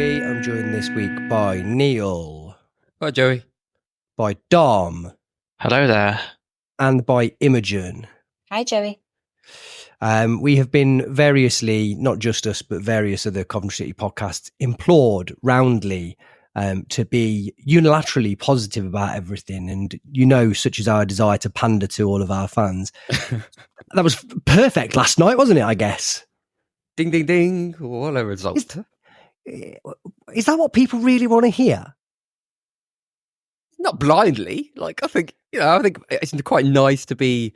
Joey. I'm joined this week by Neil. Hi, Joey. By Dom. Hello there. And by Imogen. Hi, Joey. We have been variously, not just us, but various other Coventry City podcasts implored roundly to be unilaterally positive about everything. And, such is our desire to pander to all of our fans. That was perfect last night, wasn't it, I guess? Ding, ding, ding. What a result. Is that what people really want to hear? Not blindly. I think it's quite nice to be,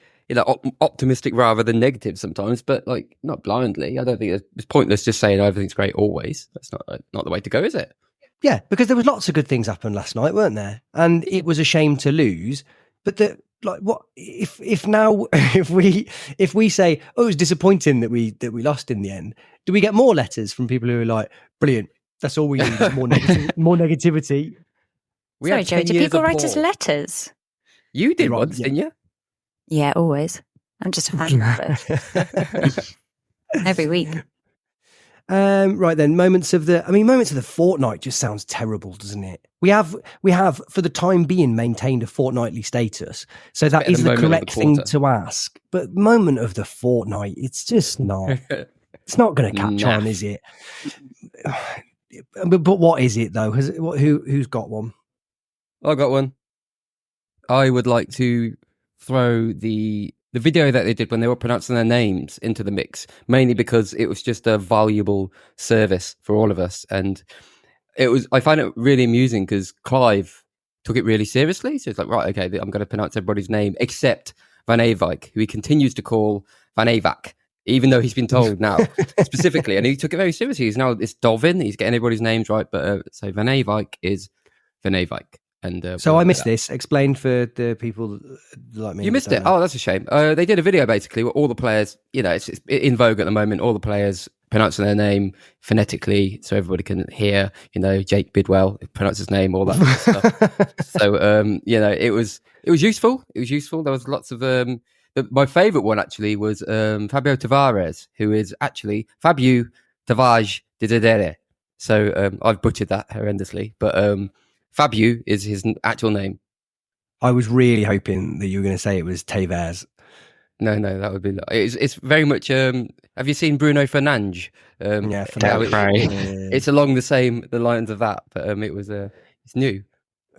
optimistic rather than negative sometimes, but not blindly. I don't think it's pointless just saying everything's great always. That's not the way to go, is it? Yeah, because there was lots of good things happen last night, weren't there? And it was a shame to lose. But what if we say, oh, it was disappointing that we lost in the end? Do we get more letters from people who are like, brilliant? That's all we need is more negativity. Sorry, Joey, do people write us letters? You did once, didn't you? Yeah, always. I'm just a fan of it. Every week. Right then, moments of the fortnight just sounds terrible, doesn't it? We have for the time being maintained a fortnightly status, so that is the correct thing to ask. But moment of the fortnight, it's just not. It's not going to catch on, is it? But what is it though? Who's got one? I got one. I would like to throw the video that they did when they were pronouncing their names into the mix, mainly because it was just a valuable service for all of us. And I find it really amusing because Clive took it really seriously. So it's like, right, okay, I'm going to pronounce everybody's name except Van Eyck, who he continues to call Van Eyck, even though he's been told now specifically. And he took it very seriously. It's Dovin. He's getting everybody's names right. But so Van Eyck is Van Eyck. And so I missed this. Explain for the people like me. You missed it. Oh, that's a shame. They did a video basically where all the players, it's in vogue at the moment. All the players pronouncing their name phonetically, so everybody can hear. Jake Bidwell pronounce his name, all that kind of stuff. So it was useful. It was useful. There was lots of my favourite one actually was Fabio Tavares, who is actually Fabio Tavares de Dedere. So I've butchered that horrendously, but. Fabio is his actual name. I was really hoping that you were going to say it was Tavares. No, that would be. It's very much. Have you seen Bruno Fernandes? Yeah, it's along the lines of that, but it's new.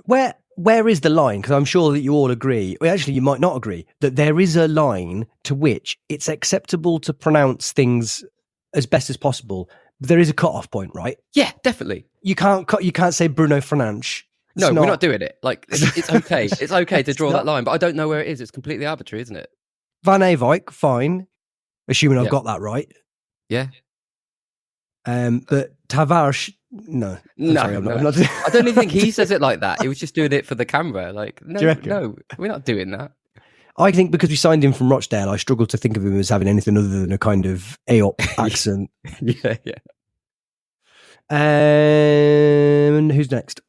Where is the line? Because I'm sure that you all agree. Well, actually, you might not agree that there is a line to which it's acceptable to pronounce things as best as possible. There is a cut-off point, right? Yeah, definitely. You can't say Bruno Fernandes. We're not doing it. It's okay. It's okay to draw that line, but I don't know where it is. It's completely arbitrary, isn't it? Van Eyck, fine. Assuming I've got that right. Yeah. But Tavares, no. Sorry, I'm not. I don't even think he says it like that. He was just doing it for the camera. No, we're not doing that. I think because we signed him from Rochdale, I struggle to think of him as having anything other than a kind of AOP accent. Yeah. And who's next?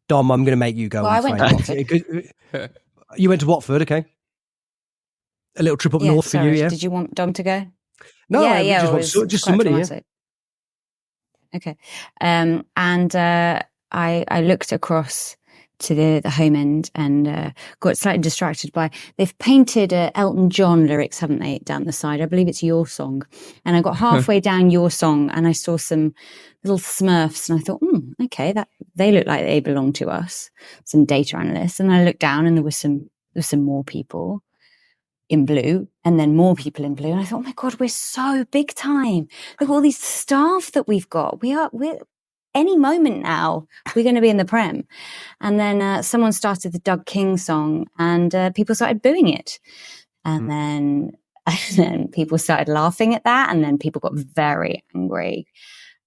Dom, I'm going to make you go. Well, I went to Watford. You went to Watford, okay. A little trip up north for you, yeah? Did you want Dom to go? No, just somebody, yeah. Okay. And I looked across to the home end and got slightly distracted by they've painted Elton John lyrics, haven't they, down the side? I believe it's Your Song. And I got halfway down Your Song and I saw some little Smurfs and I thought, okay, that they look like they belong to us, some data analysts. And I looked down and there was some more people in blue and then more people in blue. And I thought, oh my God, we're so big time. Look at all these staff that we've got. We're any moment now, we're going to be in the Prem. And then someone started the Doug King song and people started booing it. And then people started laughing at that. And then people got very angry,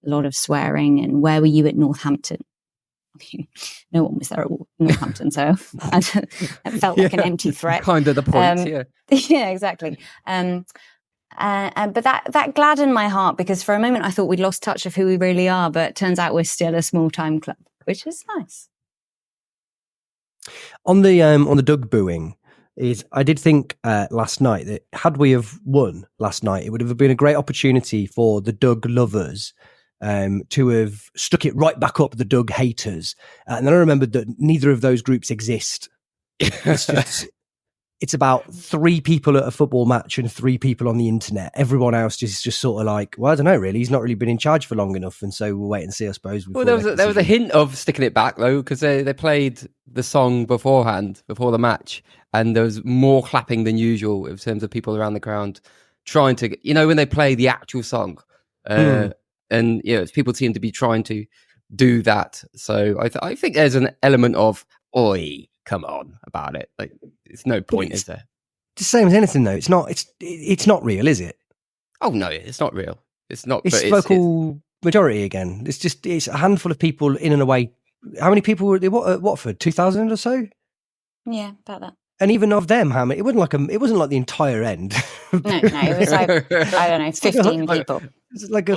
a lot of swearing. And where were you at Northampton? I mean, no one was there at Northampton, so it felt like an empty threat. Kind of the point, yeah. Yeah, exactly. But that gladdened my heart because for a moment I thought we'd lost touch of who we really are, but it turns out we're still a small time club, which is nice. On the Doug booing, is I did think last night that had we have won last night, it would have been a great opportunity for the Doug lovers to have stuck it right back up the Doug haters. And then I remembered that neither of those groups exist. It's about 3 people at a football match and 3 people on the internet. Everyone else is just sort of like, well, I don't know, really. He's not really been in charge for long enough. And so we'll wait and see, I suppose. Well, there was a hint of sticking it back, though, because they played the song beforehand, before the match. And there was more clapping than usual in terms of people around the ground trying to, when they play the actual song. And, people seem to be trying to do that. So I think there's an element of, oi, come on about it. Like, it's no point, is there? It's the same as anything, though. It's not real, is it? Oh no, it's not real. It's not. It's vocal majority again. It's a handful of people in and away. How many people were there at Watford? 2,000 or so? Yeah, about that. And even of them, how many? It wasn't like the entire end. No, it was like, I don't know, 15 people. It's like do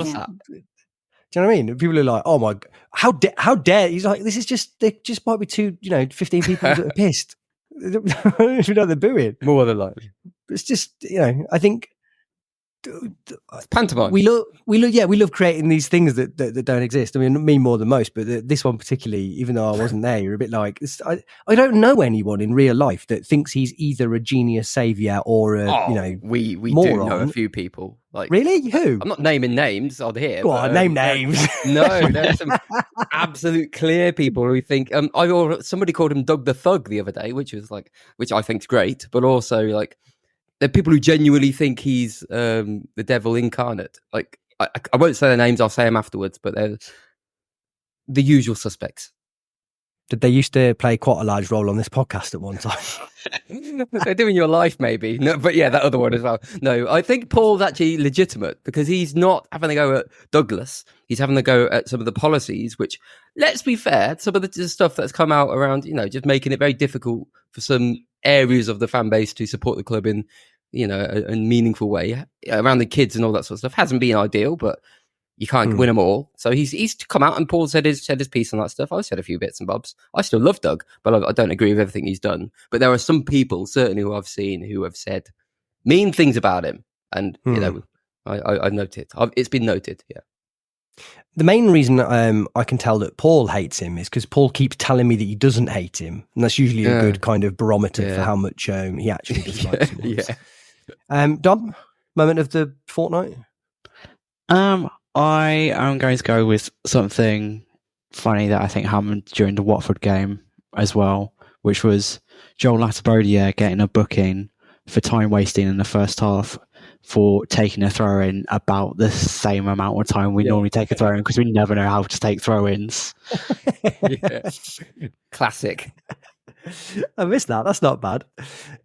you know what I mean? People are like, "Oh my, how dare?" He's like, "This is they just might be 15 people that are pissed." You know, they're booing. More than likely. It's just, I think pantomime. We love creating these things that don't exist. I mean, me more than most, but this one particularly, even though I wasn't there, you're a bit like, I don't know anyone in real life that thinks he's either a genius savior or we moron. Do know a few people. Like, really? Who? I'm not naming names on here. Go on, name names. No, there's some absolute clear people who think. Somebody called him Doug the Thug the other day, which I think's great, but also like. There are people who genuinely think he's the devil incarnate. Like, I won't say their names, I'll say them afterwards, but they're the usual suspects. Did they used to play quite a large role on this podcast at one time? They're doing your life, maybe. No, but yeah, that other one as well. No, I think Paul's actually legitimate because he's not having a go at Douglas. He's having a go at some of the policies, which, let's be fair, some of the stuff that's come out around, just making it very difficult for some areas of the fan base to support the club in, a meaningful way around the kids and all that sort of stuff hasn't been ideal, but you can't win them all. So he's come out and Paul said his piece on that stuff. I said a few bits and bobs. I still love Doug, but I don't agree with everything he's done. But there are some people, certainly who I've seen, who have said mean things about him. And, I noted. It's been noted, yeah. The main reason I can tell that Paul hates him is because Paul keeps telling me that he doesn't hate him. And that's usually a good kind of barometer for how much he actually dislikes him. Yeah. Dom, moment of the fortnight? I am going to go with something funny that I think happened during the Watford game as well, which was Joel Latibeaudiere getting a booking for time wasting in the first half for taking a throw in about the same amount of time we normally take a throw in because we never know how to take throw ins. Classic. I missed that. That's not bad.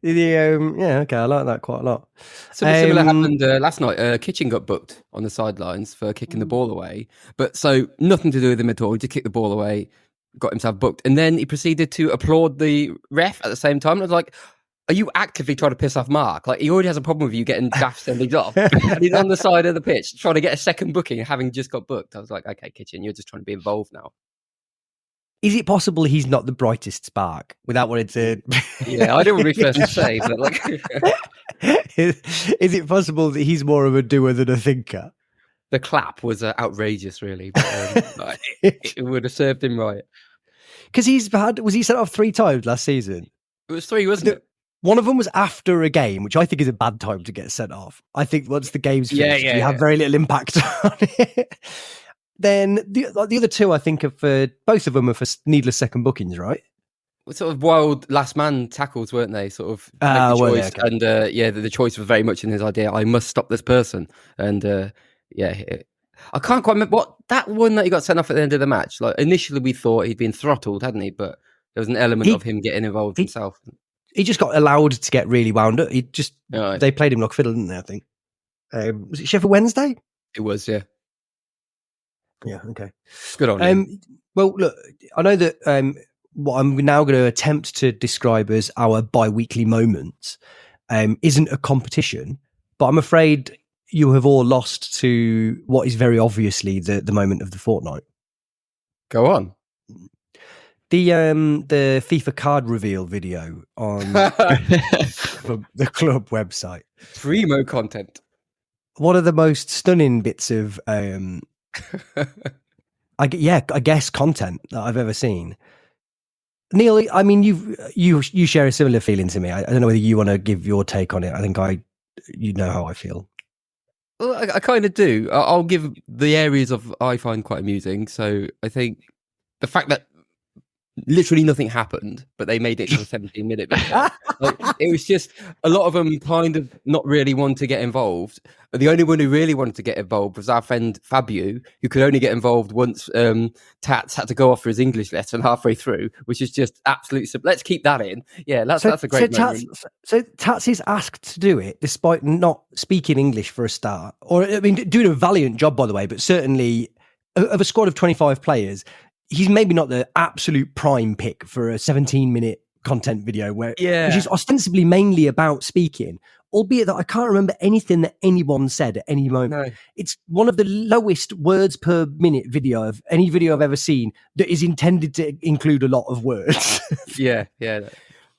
Okay, I like that quite a lot. Something similar happened last night. Kitchen got booked on the sidelines for kicking the ball away, but so nothing to do with him at all. He just kicked the ball away, got himself booked, and then he proceeded to applaud the ref at the same time. And I was like, are you actively trying to piss off Mark? Like, he already has a problem with you getting daft sendings off. And he's on the side of the pitch trying to get a second booking, having just got booked. I was like, okay, Kitchen, you're just trying to be involved now. Is it possible he's not the brightest spark without wanting to... Yeah, I didn't really first to say, but like... Is it possible that he's more of a doer than a thinker? The clap was outrageous, really. But, it would have served him right. Because was he sent off 3 times last season? It was 3, wasn't it? One of them was after a game, which I think is a bad time to get sent off. I think once the game's finished, you have very little impact on it. Then the other 2, I think, both of them are for needless second bookings, right? Sort of wild last man tackles, weren't they? Sort of make the choice, okay. And the choice was very much in his idea. I must stop this person, and I can't quite remember what that one that he got sent off at the end of the match. Like, initially, we thought he'd been throttled, hadn't he? But there was an element of him getting involved himself. He just got allowed to get really wound up. They played him like fiddle, didn't they? I think. Was it Sheffield Wednesday? It was, yeah. Yeah. Okay. Good on him. Well, look, I know that what I'm now going to attempt to describe as our bi-weekly moments isn't a competition, but I'm afraid you have all lost to what is very obviously the moment of the fortnight. Go on. the FIFA card reveal video on the club website. Primo content. One of the most stunning bits of, I guess content that I've ever seen. Neil, I mean, you share a similar feeling to me. I don't know whether you want to give your take on it. I think you know how I feel. Well, I kind of do. I'll give the areas I find quite amusing. So I think the fact that literally nothing happened, but they made it to a 17-minute video. Like, it was just a lot of them kind of not really want to get involved. The only one who really wanted to get involved was our friend Fabio, who could only get involved once Tats had to go off for his English lesson halfway through, which is just absolutely simple. Let's keep that in. Yeah, that's a great moment. So Tats is asked to do it despite not speaking English for a start. Or, I mean, doing a valiant job, by the way, but certainly of a squad of 25 players, he's maybe not the absolute prime pick for a 17-minute content video which is ostensibly mainly about speaking, albeit that I can't remember anything that anyone said at any moment. No. It's one of the lowest words per minute video of any video I've ever seen that is intended to include a lot of words. Yeah.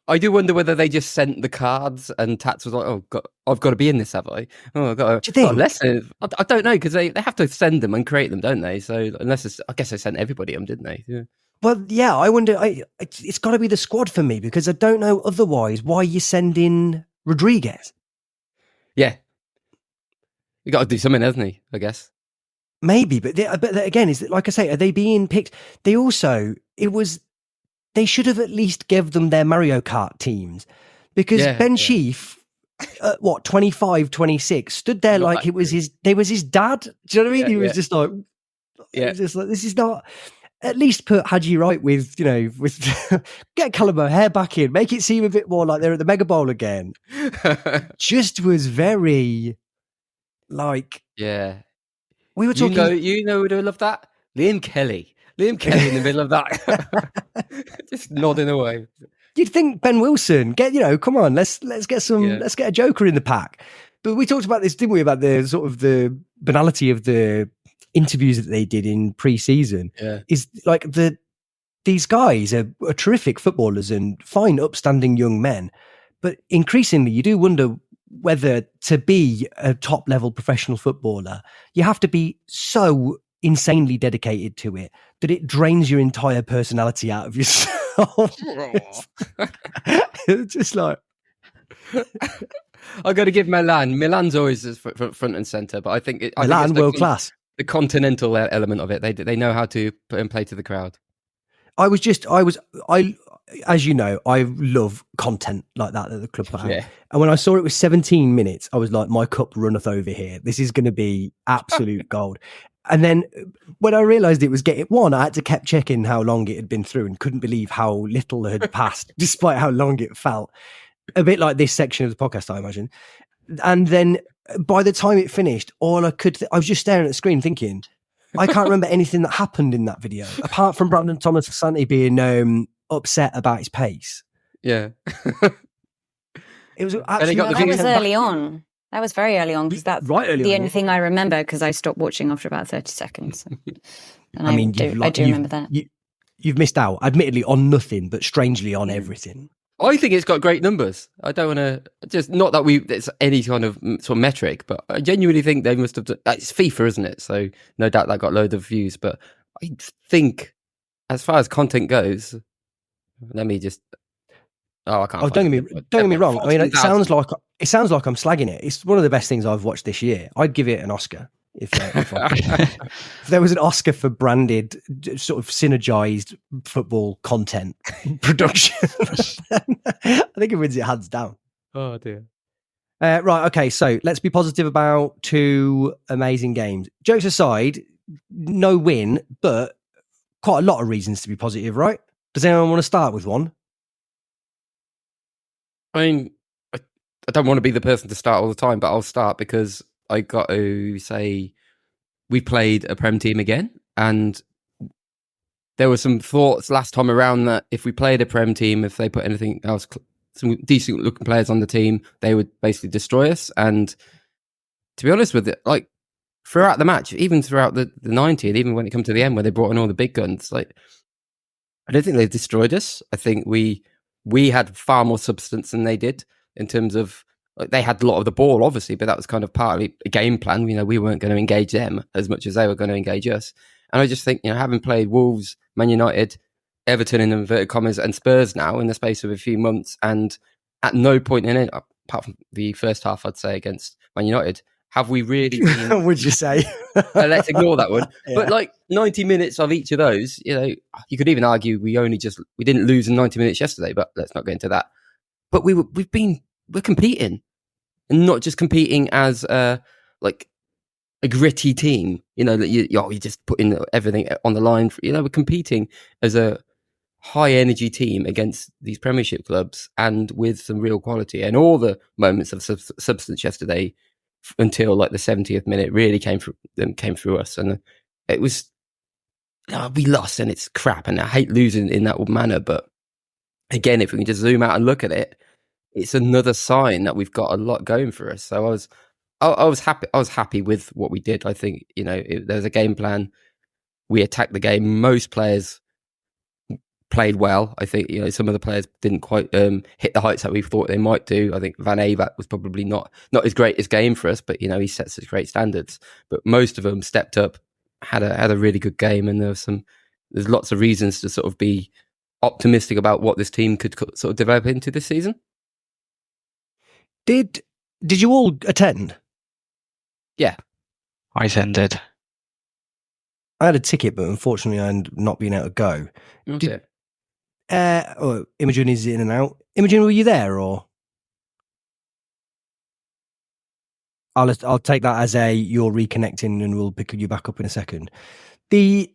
I do wonder whether they just sent the cards and Tats was like, "Oh God, I've got to be in this, have I? Oh, I've got to." Do you think? Lesson. I don't know, because they have to send them and create them, don't they? So I guess they sent everybody them, didn't they? Yeah. Well, yeah, I wonder. It's got to be the squad for me, because I don't know otherwise why you send in Rodriguez. Yeah, you got to do something, hasn't he? I guess. Maybe, but again, is like I say, are they being picked? They should have at least give them their Mario Kart teams, because Ben Sheaf, 25, 26, stood there like it was his dad. Do you know what I mean? He was just like, this is not. At least put Hadji right with get Callum O'Hare back in, make it seem a bit more like they're at the Mega Bowl again. Just was very like, we were talking. You know who would love that? Liam Kelly in the middle of that, just nodding away. You'd think Ben Wilson, come on, let's get let's get a joker in the pack. But we talked about this, didn't we? About the sort of the banality of the interviews that they did in pre-season. Is like these guys are terrific footballers and fine, upstanding young men. But increasingly, you do wonder whether to be a top-level professional footballer, you have to be so insanely dedicated to it that it drains your entire personality out of yourself. It's just like... I got to give Milan's always front and centre, but I think Milan world class. The continental element of it, they know how to put and play to the crowd. As you know, I love content like that the club put out. And when I saw it was 17 minutes, I was like, my cup runneth over here. This is going to be absolute gold. And then when I realised it was getting one, I had to keep checking how long it had been through and couldn't believe how little had passed, despite how long it felt. A bit like this section of the podcast, I imagine. And then by the time it finished, I was just staring at the screen thinking, I can't remember anything that happened in that video, apart from Brandon Thomas Asante being upset about his pace. Yeah. It was that was early on. That was very early on, because that's the only thing I remember, because I stopped watching after about 30 seconds. And I do remember that. You've missed out, admittedly, on nothing, but strangely on everything. I think it's got great numbers. I don't want to just, not that it's any kind of sort of metric, but I genuinely think they must have done. It's FIFA, isn't it? So no doubt that got loads of views. But I think, as far as content goes, let me just. Oh, I can't. Oh, don't get me wrong. I mean, it sounds like I'm slagging it. It's one of the best things I've watched this year. I'd give it an Oscar if there was an Oscar for branded, sort of synergized football content production. I think it wins it hands down. Oh dear. Right. Okay. So let's be positive about two amazing games. Jokes aside, no win, but quite a lot of reasons to be positive, right? Does anyone want to start with one? I mean, I don't want to be the person to start all the time, but I'll start because I got to say we played a Prem team again, and there were some thoughts last time around that if we played a Prem team, if they put anything else, some decent looking players on the team, they would basically destroy us. And to be honest with it, like throughout the match, even throughout the 90, and even when it come to the end where they brought in all the big guns, like I don't think they destroyed us. I think we had far more substance than they did in terms of, like, they had a lot of the ball, obviously, but that was kind of partly a game plan. You know, we weren't going to engage them as much as they were going to engage us. And I just think, you know, having played Wolves, Man United, Everton in inverted commas, and Spurs now in the space of a few months, and at no point in it, apart from the first half, I'd say, against Man United, have we really been... Would you say? Let's ignore that one. Yeah. But like 90 minutes of each of those, you know, you could even argue we didn't lose in 90 minutes yesterday, but let's not get into that. But we're competing, and not just competing as like a gritty team, you know, that you just putting everything on the line. You know, we're competing as a high energy team against these Premiership clubs, and with some real quality. And all the moments of substance yesterday, until like the 70th minute, really came through us. And it was, we lost, and it's crap, and I hate losing in that manner. But again, if we can just zoom out and look at it, it's another sign that we've got a lot going for us. So I was happy with what we did. I think, you know, there's a game plan. We attacked the game. Most players played well. I think, you know, some of the players didn't quite hit the heights that we thought they might do. I think Van Avermaet was probably not his greatest game for us, but, you know, he sets such great standards. But most of them stepped up, had a really good game, and there's lots of reasons to sort of be optimistic about what this team could sort of develop into this season. Did you all attend? Yeah, I attended. I had a ticket, but unfortunately I ended up not being able to go. Okay. Imogen is in and out. Imogen, were you there, or? I'll take that as you're reconnecting, and we'll pick you back up in a second. There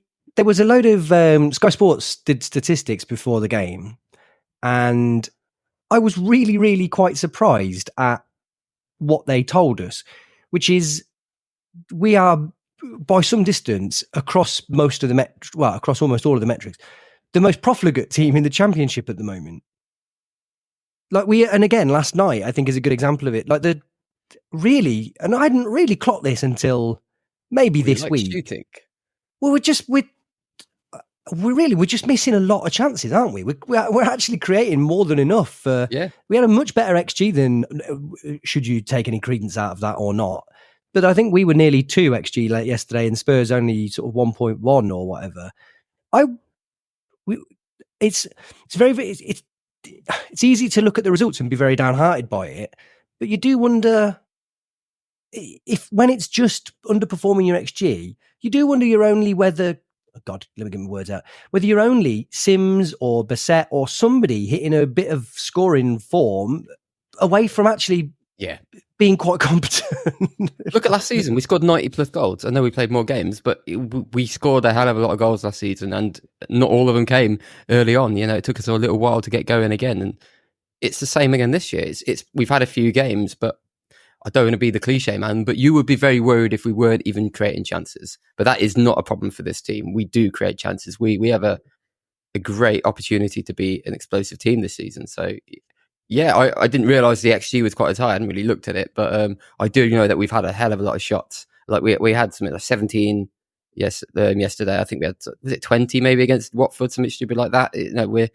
was a load of Sky Sports did statistics before the game, and I was really, really quite surprised at what they told us, which is we are, by some distance, across most of the across almost all of the metrics, the most profligate team in the Championship at the moment. Like and again, last night I think is a good example of it. Like and I hadn't really clocked this until maybe this week. Shooting. Well, we're just missing a lot of chances, aren't we? We're actually creating more than enough. Yeah, we had a much better XG than, should you take any credence out of that or not. But I think we were nearly 2 XG late yesterday, and Spurs only sort of 1.1 or whatever. It's easy to look at the results and be very downhearted by it, but you do wonder if, when it's just underperforming your XG, you do wonder whether you're only Sims or Bassett or somebody hitting a bit of scoring form away from actually being quite competent. Look at last season. We scored 90 plus goals. I know we played more games, but we scored a hell of a lot of goals last season, and not all of them came early on. You know, it took us a little while to get going again, and it's the same again this year. We've had a few games, but I don't want to be the cliche man, but you would be very worried if we weren't even creating chances. But that is not a problem for this team. We do create chances. We have a great opportunity to be an explosive team this season. So yeah, I didn't realise the XG was quite as high. I hadn't really looked at it, but I do know that we've had a hell of a lot of shots. Like we had something like 17 yesterday. I think we had, was it 20 maybe against Watford, something stupid like that. You know, we're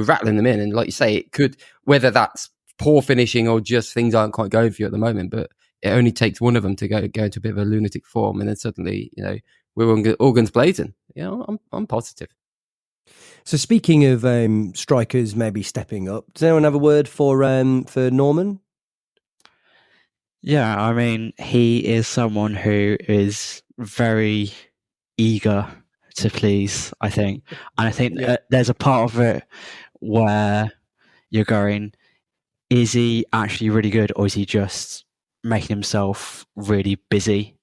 rattling them in, and like you say, it could, whether that's poor finishing or just things aren't quite going for you at the moment, but it only takes one of them to go into a bit of a lunatic form, and then suddenly, you know, we're all guns blazing. You know, I'm positive. So speaking of strikers maybe stepping up, does anyone have a word for Norman? Yeah, I mean, he is someone who is very eager to please, I think. And I think there's a part of it where you're going, is he actually really good, or is he just making himself really busy,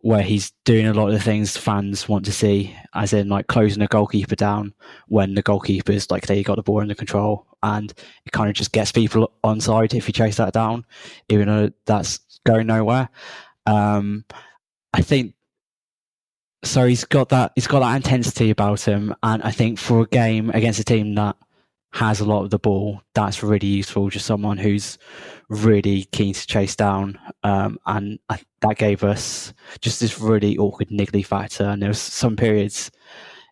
where he's doing a lot of the things fans want to see, as in like closing a goalkeeper down when the goalkeeper's like they got the ball under control, and it kind of just gets people onside if you chase that down, even though that's going nowhere. I think so. He's got that intensity about him, and I think for a game against a team that has a lot of the ball, that's really useful. Just someone who's really keen to chase down, and that gave us just this really awkward niggly factor. And there was some periods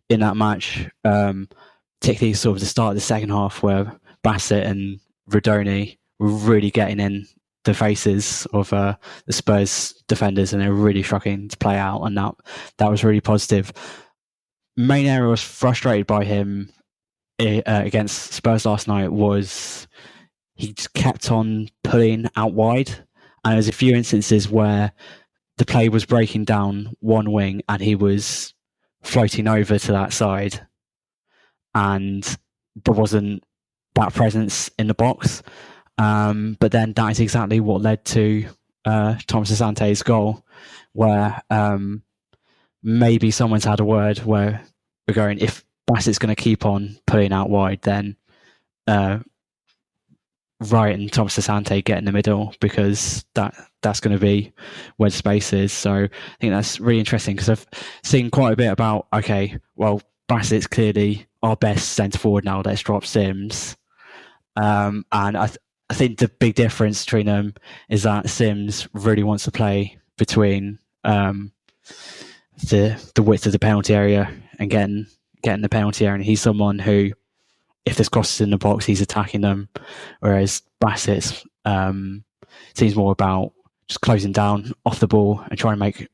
in that match, particularly sort of the start of the second half where Bassett and Rodoni were really getting in the faces of the Spurs defenders, and they were really struggling to play out, and that was really positive. Main area I was frustrated by him against Spurs last night was he just kept on pulling out wide, and there's a few instances where the play was breaking down one wing and he was floating over to that side, and there wasn't that presence in the box. But then that is exactly what led to Thomas Asante's goal, where maybe someone's had a word where we're going, if Bassett's going to keep on pulling out wide, then Wright and Thomas Asante get in the middle, because that's going to be where the space is. So I think that's really interesting, because I've seen quite a bit about, okay, well, Bassett's clearly our best centre forward now, let's drop Sims. And I think the big difference between them is that Sims really wants to play between the width of the penalty area and getting the penalty area, and he's someone who, if there's crosses in the box, he's attacking them, whereas Bassett seems more about just closing down off the ball and trying to make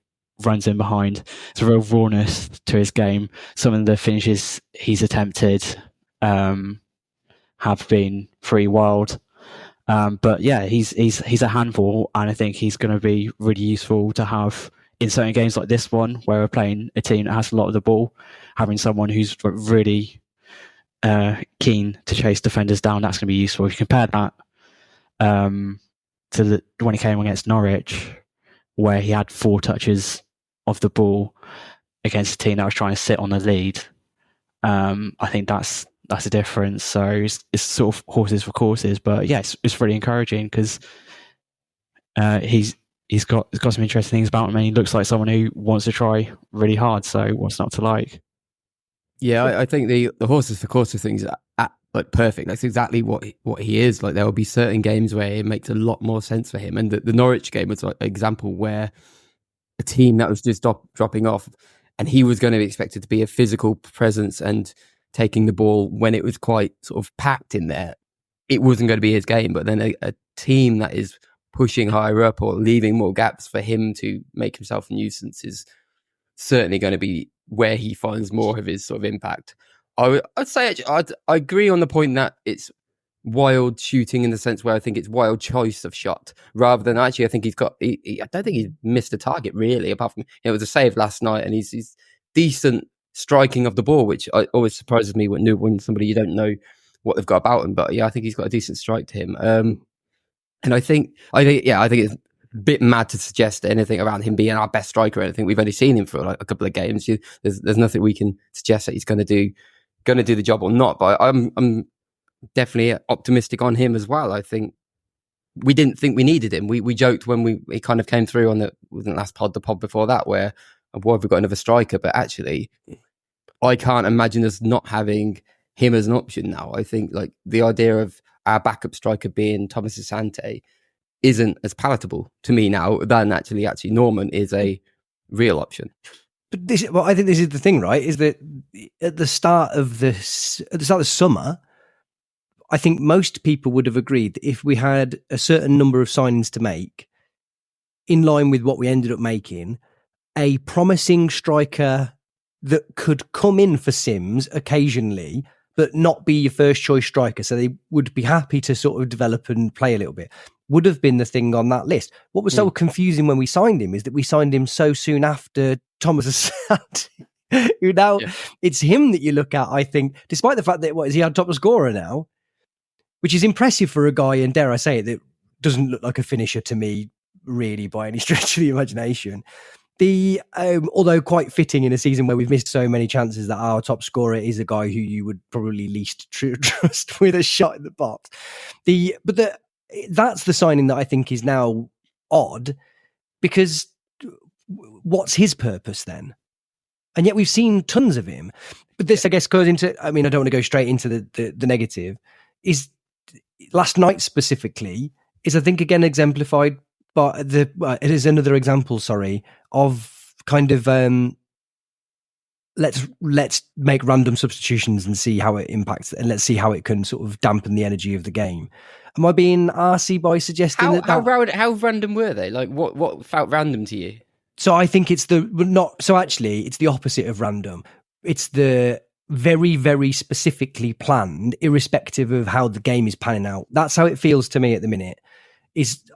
runs in behind. It's a real rawness to his game. Some of the finishes he's attempted have been pretty wild. But yeah, he's a handful, and I think he's going to be really useful to have in certain games like this one, where we're playing a team that has a lot of the ball. Having someone who's really keen to chase defenders down, that's going to be useful. If you compare that to when he came against Norwich, where he had 4 touches of the ball against a team that was trying to sit on the lead, I think that's a difference. So it's sort of horses for courses, but yeah, it's really encouraging, because he's got some interesting things about him, and he looks like someone who wants to try really hard. So what's not to like? Yeah, I think the horses for courses things are like perfect. That's exactly what he is. Like, there will be certain games where it makes a lot more sense for him, and the Norwich game was like an example where a team that was just dropping off, and he was going to be expected to be a physical presence and taking the ball when it was quite sort of packed in there. It wasn't going to be his game, but then a team that is pushing higher up or leaving more gaps for him to make himself a nuisance is certainly going to be where he finds more of his sort of impact. I'd say I agree on the point that it's wild shooting, in the sense where I think it's wild choice of shot, rather than actually I think I don't think he's missed a target really, apart from it was a save last night, and he's decent striking of the ball, which always surprises me when somebody you don't know what they've got about him. But yeah, I think he's got a decent strike to him. And I think it's a bit mad to suggest anything around him being our best striker or anything. We've only seen him for like a couple of games. There's nothing we can suggest that he's going to do the job or not. But I'm definitely optimistic on him as well. I think we didn't think we needed him. We joked when he kind of came through on the last pod, the pod before that, where why have we got another striker? But actually, I can't imagine us not having him as an option now. I think like the idea of our backup striker being Thomas Asante isn't as palatable to me now than actually Norman is a real option. But I think this is the thing, right? Is that at the start of the summer, I think most people would have agreed that if we had a certain number of signings to make, in line with what we ended up making, a promising striker that could come in for Sims occasionally, but not be your first choice striker, so they would be happy to sort of develop and play a little bit, would have been the thing on that list. What was so confusing when we signed him is that we signed him so soon after Thomas Asante, who now it's him that you look at, I think, despite the fact that is he our top scorer now, which is impressive for a guy, and dare I say it, that doesn't look like a finisher to me really by any stretch of the imagination. Although quite fitting in a season where we've missed so many chances, that our top scorer is a guy who you would probably least trust with a shot in the box. That's the signing that I think is now odd, because what's his purpose then? And yet we've seen tons of him. But this, I guess, goes into, I mean, I don't want to go straight into the negative, is last night specifically, is I think again exemplified by it is another example, of kind of let's make random substitutions and see how it impacts, and let's see how it can sort of dampen the energy of the game. Am I being arsey by suggesting how random were they? Like what felt random to you? So I think it's actually it's the opposite of random. It's the very, very specifically planned, irrespective of how the game is panning out. That's how it feels to me at the minute.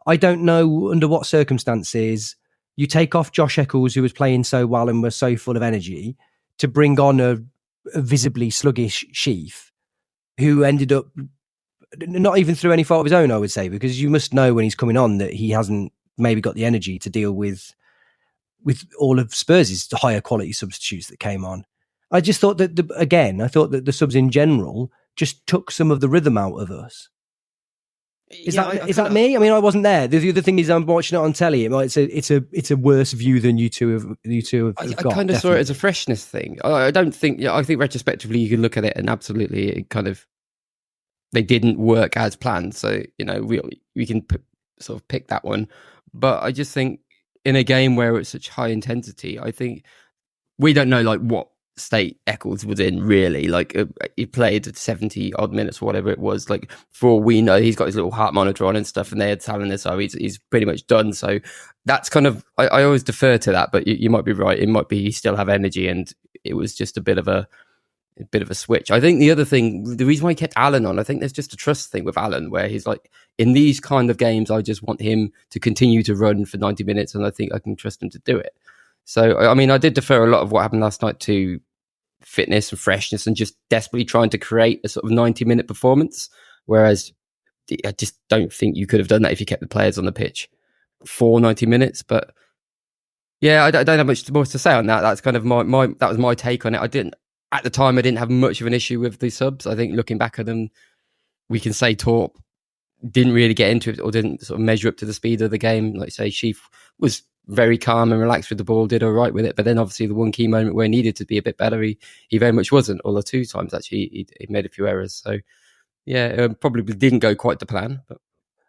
I don't know under what circumstances you take off Josh Eccles, who was playing so well and was so full of energy, to bring on a visibly sluggish Sheaf, who ended up not even through any fault of his own, I would say, because you must know when he's coming on that he hasn't maybe got the energy to deal with all of Spurs' higher quality substitutes that came on. I just thought that, I thought that the subs in general just took some of the rhythm out of us. Is that me? I mean, I wasn't there. The other thing is, I'm watching it on telly. It's a worse view than you two have I got. kind of saw it as a freshness thing. I don't think. I think retrospectively, you can look at it and absolutely, it kind of, they didn't work as planned. So we can sort of pick that one. But I just think in a game where it's such high intensity, I think we don't know like what state Eccles was in really. Like he played 70 odd minutes or whatever it was. Like for all we know, he's got his little heart monitor on and stuff, and they had telling us, oh, he's pretty much done. So that's kind of, I always defer to that, but you might be right. It might be he still have energy, and it was just a bit of a switch. I think the other thing, the reason why he kept Alan on, I think there's just a trust thing with Alan, where he's like, in these kind of games, I just want him to continue to run for 90 minutes, and I think I can trust him to do it. So, I mean, I did defer a lot of what happened last night to fitness and freshness and just desperately trying to create a sort of 90-minute performance, whereas I just don't think you could have done that if you kept the players on the pitch for 90 minutes. But yeah, I don't have much more to say on that. That's kind of that was my take on it. At the time, I didn't have much of an issue with the subs. I think looking back at them, we can say Torp didn't really get into it or didn't sort of measure up to the speed of the game. Like say, Sheaf was very calm and relaxed with the ball, did all right with it. But then obviously the one key moment where he needed to be a bit better, he very much wasn't. Or the two times actually, he made a few errors. So yeah, probably didn't go quite to plan. But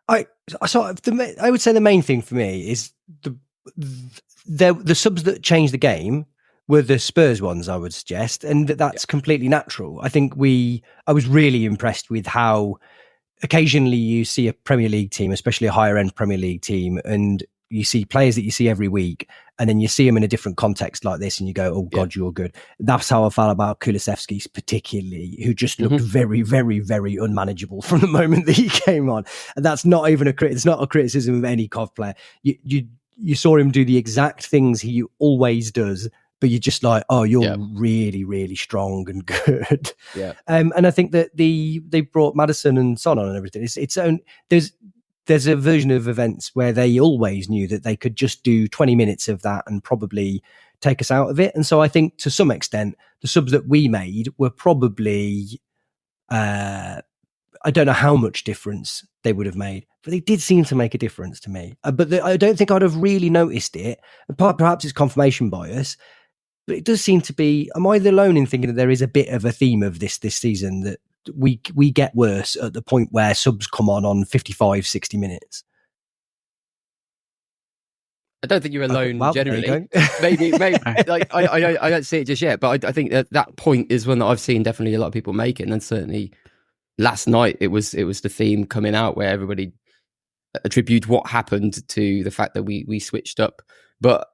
I would say the main thing for me is the subs that changed the game were the Spurs ones, I would suggest, and that's completely natural. I think I was really impressed with how occasionally you see a Premier League team, especially a higher end Premier League team, and you see players that you see every week, and then you see them in a different context like this, and you go, "Oh God, you're good." That's how I felt about Kulusevski, particularly, who just looked very, very, very unmanageable from the moment that he came on. And that's not even it's not a criticism of any COV player. You saw him do the exact things he always does, but you're just like, oh, you're really, really strong and good. Yeah. And I think that they brought Maddison and Son on and everything. It's own. There's a version of events where they always knew that they could just do 20 minutes of that and probably take us out of it. And so I think to some extent, the subs that we made were probably, I don't know how much difference they would have made, but they did seem to make a difference to me. I don't think I'd have really noticed it. Perhaps it's confirmation bias, but it does seem to be, am I alone in thinking that there is a bit of a theme of this season, that we get worse at the point where subs come on 55, 60 minutes? I don't think you're alone generally. Maybe like I don't see it just yet, but I think that point is one that I've seen definitely a lot of people making, and certainly last night it was the theme coming out where everybody attribute what happened to the fact that we switched up. But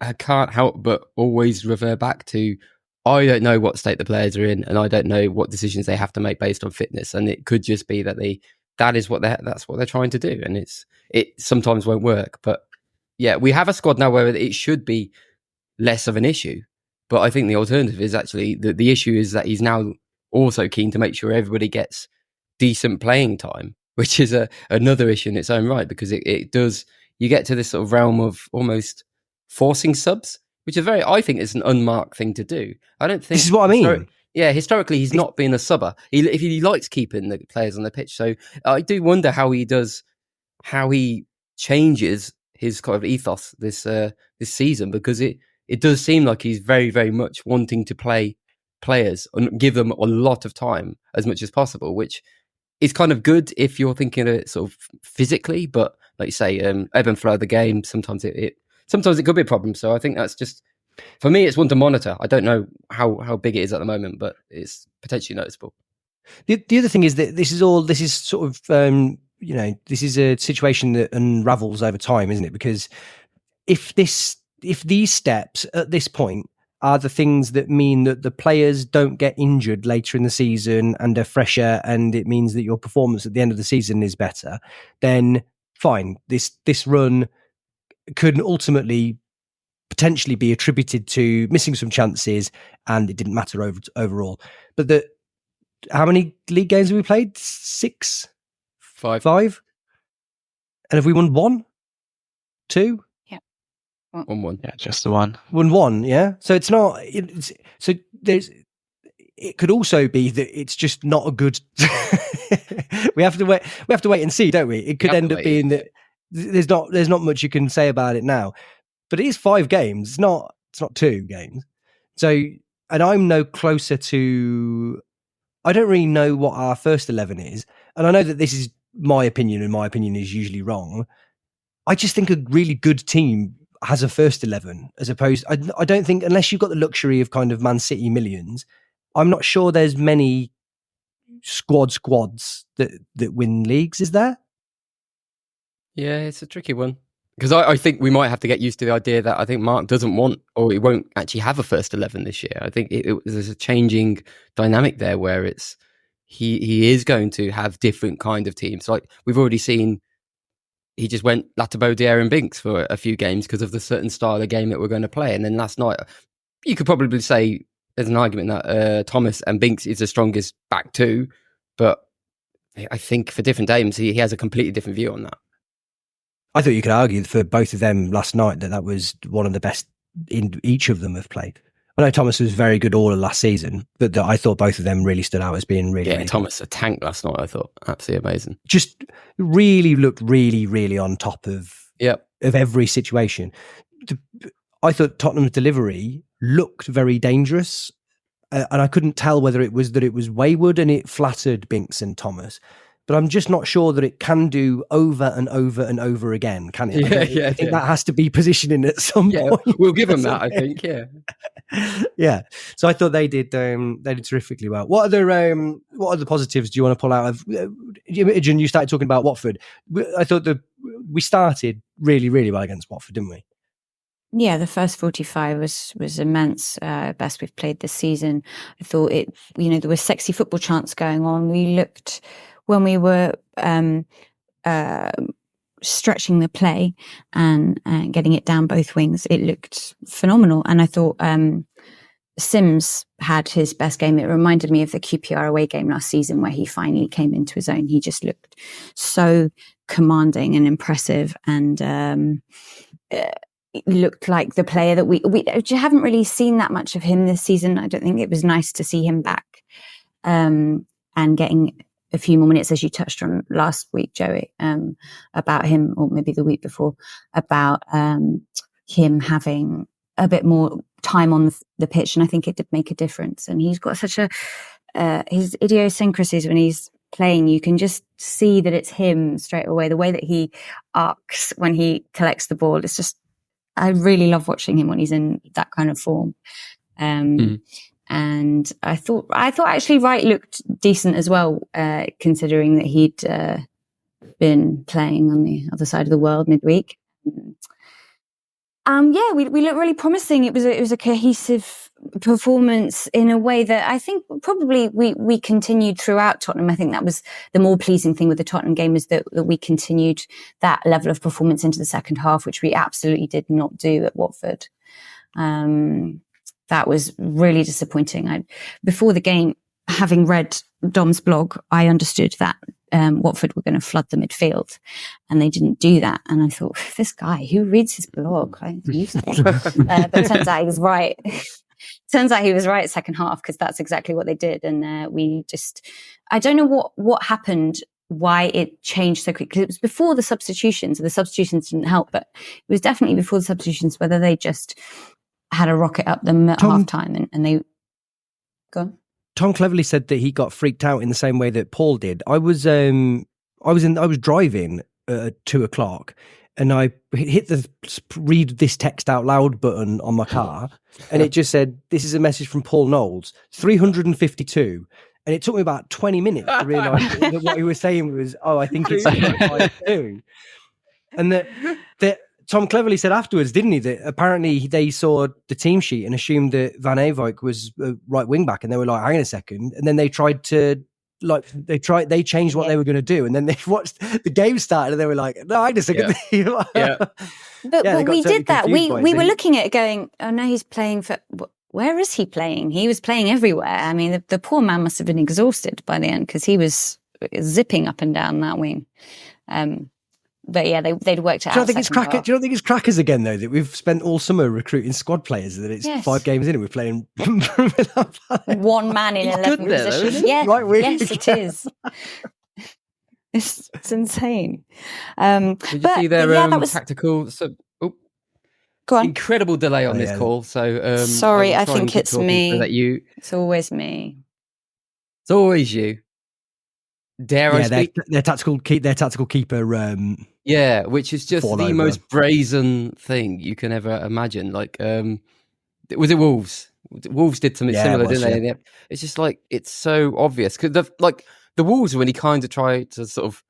I can't help but always revert back to, I don't know what state the players are in, and I don't know what decisions they have to make based on fitness. And it could just be that that's what they're trying to do, and it sometimes won't work. But yeah, we have a squad now where it should be less of an issue. But I think the alternative is actually the issue is that he's now also keen to make sure everybody gets decent playing time, which is another issue in its own right, because it does, you get to this sort of realm of almost forcing subs, which is I think it's an unmarked thing to do. I don't think this is what I mean. Historically, he's not been a subber. He likes keeping the players on the pitch. So I do wonder how he changes his kind of ethos this season, because it does seem like he's very, very much wanting to play players and give them a lot of time as much as possible, which is kind of good if you're thinking of it sort of physically. But like you say, ebb and flow of the game, sometimes it could be a problem. So I think that's just For me, it's one to monitor. I don't know how big it is at the moment, but it's potentially noticeable. The other thing is that this is sort of, this is a situation that unravels over time, isn't it? Because if these steps at this point are the things that mean that the players don't get injured later in the season and are fresher, and it means that your performance at the end of the season is better, then fine. This run could ultimately potentially be attributed to missing some chances, and it didn't matter overall. But how many league games have we played? 6? 5. 5? And have we won 1? 2? 1-1. Yeah, just the one. Won 1, yeah. So it's not. So there's. It could also be that it's just not a good. we have to wait. We have to wait and see, don't we? It could end up being that there's not much you can say about it now. But it is 5 games. It's not 2 games. So, and I'm no closer to. I don't really know what our first 11 is, and I know that this is my opinion, and my opinion is usually wrong. I just think a really good team has a first 11, as opposed. I don't think, unless you've got the luxury of kind of Man City millions, I'm not sure there's many squads that win leagues. Is there? Yeah, it's a tricky one. Because I think we might have to get used to the idea that I think Mark doesn't want, or he won't actually have a first 11 this year. I think there's a changing dynamic there where he is going to have different kind of teams. Like we've already seen, he just went Lamptey and Binks for a few games because of the certain style of game that we're going to play. And then last night, you could probably say there's an argument that Thomas and Binks is the strongest back two, but I think for different games, he has a completely different view on that. I thought you could argue for both of them last night that was one of the best in each of them have played. I know Thomas was very good all of last season, but I thought both of them really stood out as being really, really Thomas, a tank last night, I thought. Absolutely amazing. Just really looked really, really on top of every situation. I thought Tottenham's delivery looked very dangerous, and I couldn't tell whether it was that it was wayward and it flattered Binks and Thomas. But I'm just not sure that it can do over and over and over again, can it? I think that has to be positioning at some point. We'll give them that, I think, Yeah. So I thought they did terrifically well. What other positives do you want to pull out of Imogen? You started talking about Watford. I thought that we started really, really well against Watford, didn't we? Yeah, the first 45 was immense. Best we've played this season. I thought there was sexy football chants going on. We looked, when we were stretching the play and getting it down both wings, it looked phenomenal. And I thought Sims had his best game. It reminded me of the QPR away game last season where he finally came into his own. He just looked so commanding and impressive, and looked like the player that we haven't really seen that much of him this season. I don't think it was nice to see him back and getting a few more minutes, as you touched on last week, Joey, about him, or maybe the week before, about him having a bit more time on the pitch. And I think it did make a difference. And he's got such his idiosyncrasies when he's playing, you can just see that it's him straight away. The way that he arcs when he collects the ball, it's just, I really love watching him when he's in that kind of form. And I thought actually Wright looked decent as well, considering that he'd been playing on the other side of the world midweek. We looked really promising. It was a cohesive performance in a way that I think probably we continued throughout Tottenham. I think that was the more pleasing thing with the Tottenham game, is that we continued that level of performance into the second half, which we absolutely did not do at Watford. That was really disappointing. Before the game, having read Dom's blog, I understood that Watford were going to flood the midfield, and they didn't do that. And I thought, this guy, who reads his blog? But turns out he was right. Turns out he was right second half, because that's exactly what they did. And I don't know what happened, why it changed so quickly. It was before the substitutions, and the substitutions didn't help, but it was definitely before the substitutions, whether they just had a rocket up them at half time and they gone. Tom cleverly said that he got freaked out in the same way that Paul did. I was driving at 2:00, and I hit the read this text out loud button on my car, and it just said, "This is a message from Paul Knowles, 352." And it took me about 20 minutes to realise that what he was saying was, "Oh, I think it's 352." And that Tom cleverly said afterwards, didn't he, that apparently they saw the team sheet and assumed that Van Eyck was a right wing back, and they were like, "Hang on a second," and then they tried to. They changed what they were going to do, and then they watched the game started, and they were like, "No, I just second." But we did that. We were looking at it, going, "Oh no, he's playing for. Where is he playing? He was playing everywhere. I mean, the poor man must have been exhausted by the end because he was zipping up and down that wing." But yeah, they'd worked it out. Do you not think it's crackers again, though, that we've spent all summer recruiting squad players, that it's 5 games in and we're playing one man in 11 positions? Yes, yes, it is. It's insane. Did you see their tactical? Go on. Incredible delay on this call. So sorry, I think it's me. It's always me. It's always you. Dare I speak? Their tactical keeper. Which is just the most brazen thing you can ever imagine. Like, was it Wolves? Wolves did something similar, didn't they? It's just like, it's so obvious because the Wolves, when he kind of tried to sort of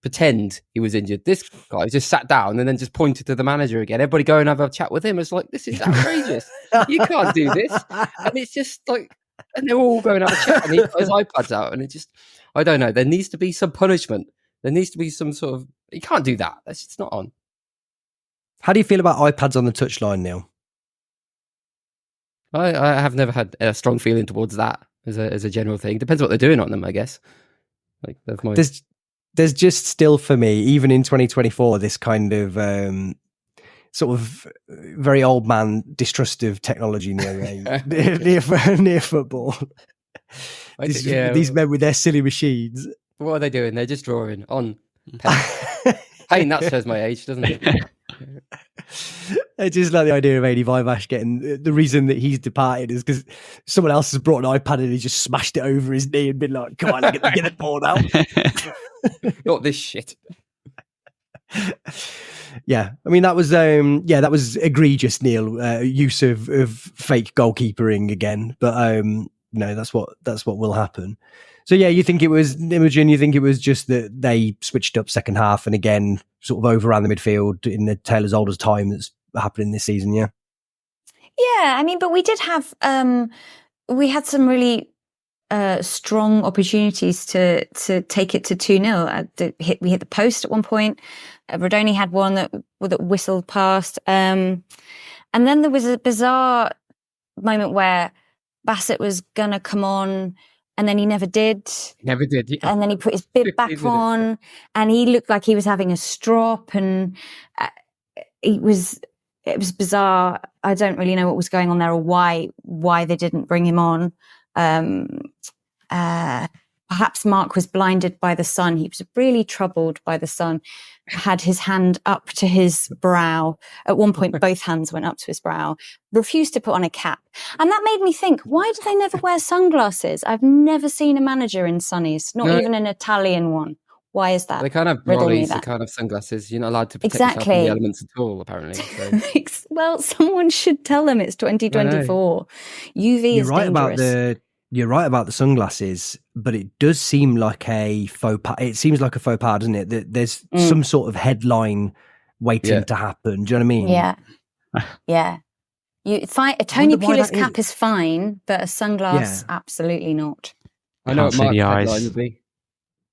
pretend he was injured, this guy just sat down and then just pointed to the manager again. Everybody go and have a chat with him. It's like, this is outrageous. You can't do this. And it's just like, and they're all going to have a chat, and he got his iPads out, and it just, I don't know. There needs to be some punishment. There needs to be some sort of, you can't do that. That's just not on. How do you feel about iPads on the touchline, Neil? I have never had a strong feeling towards that as a general thing. Depends what they're doing on them, I guess. Like, there's just still, for me, even in 2024, this kind of sort of very old man distrust of technology near football. These men with their silly machines. What are they doing? They're just drawing on pen. Paint, that says my age, doesn't it? I just like the idea of Adi Vivash getting, the reason that he's departed is because someone else has brought an iPad and he just smashed it over his knee and been like, "Come on, get the ball out." Not this shit. Yeah, I mean that was egregious, Neil. Use of fake goalkeepering again, but no, that's what will happen. So yeah, you think it was Imogen? You think it was just that they switched up second half and again sort of overran the midfield in the Taylor's oldest time that's happening this season? Yeah. Yeah, I mean, but we did have we had some really strong opportunities to take it to 2-0. We hit the post at one point. Rodoni had one that whistled past, and then there was a bizarre moment where Bassett was gonna come on, and then he never did. Yeah. And then he put his bib back on, and he looked like he was having a strop, and it was bizarre. I don't really know what was going on there or why they didn't bring him on. Perhaps Mark was blinded by the sun. He was really troubled by the sun. Had his hand up to his brow. At one point, both hands went up to his brow. Refused to put on a cap. And that made me think, why do they never wear sunglasses? I've never seen a manager in sunnies, not even an Italian one. Why is that? They can't have brollies, they can't have sunglasses. You're not allowed to protect yourself from the elements at all, apparently. So. Well, someone should tell them it's 2024. UV is dangerous. You're right about the sunglasses, but it does seem like a faux pas. It seems like a faux pas, doesn't it? That there's some sort of headline waiting to happen. Do you know what I mean? Yeah. Yeah. A Tony Pulis cap is fine, but a sunglass, absolutely not. I know what Mark's headline would be.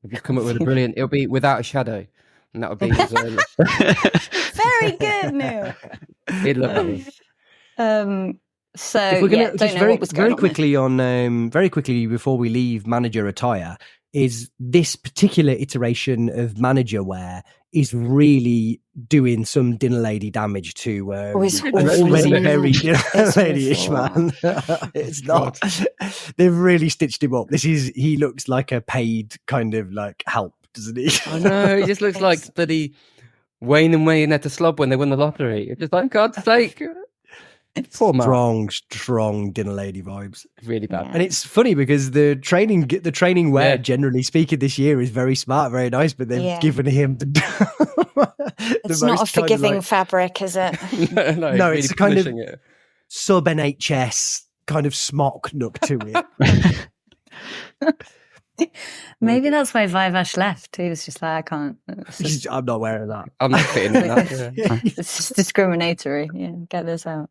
If you come up with a brilliant, it'll be without a shadow. And that would be his Very good, Neil. He'd love that. So if we're gonna, don't know what was going on. Very quickly before we leave manager attire, is this particular iteration of manager wear is really doing some dinner lady damage to already very dinner lady-ish man. It's not. They've really stitched him up. He looks like a paid kind of like help, doesn't he? I know. He just looks like bloody Wayne and Wayne at the slob when they won the lottery. It's just like, God's sake. Strong dinner lady vibes. Really bad. And it's funny because the training wear, generally speaking, this year is very smart, very nice, but they've given him It's not a most kind of forgiving like- fabric, is it? no, No, really it's kind of- polishing it. sub NHS kind of smock look to it. Maybe that's why Vivash left. He was just like, I can't. I'm not wearing that. I'm not fitting in that. Yeah. It's just discriminatory. Yeah, get this out.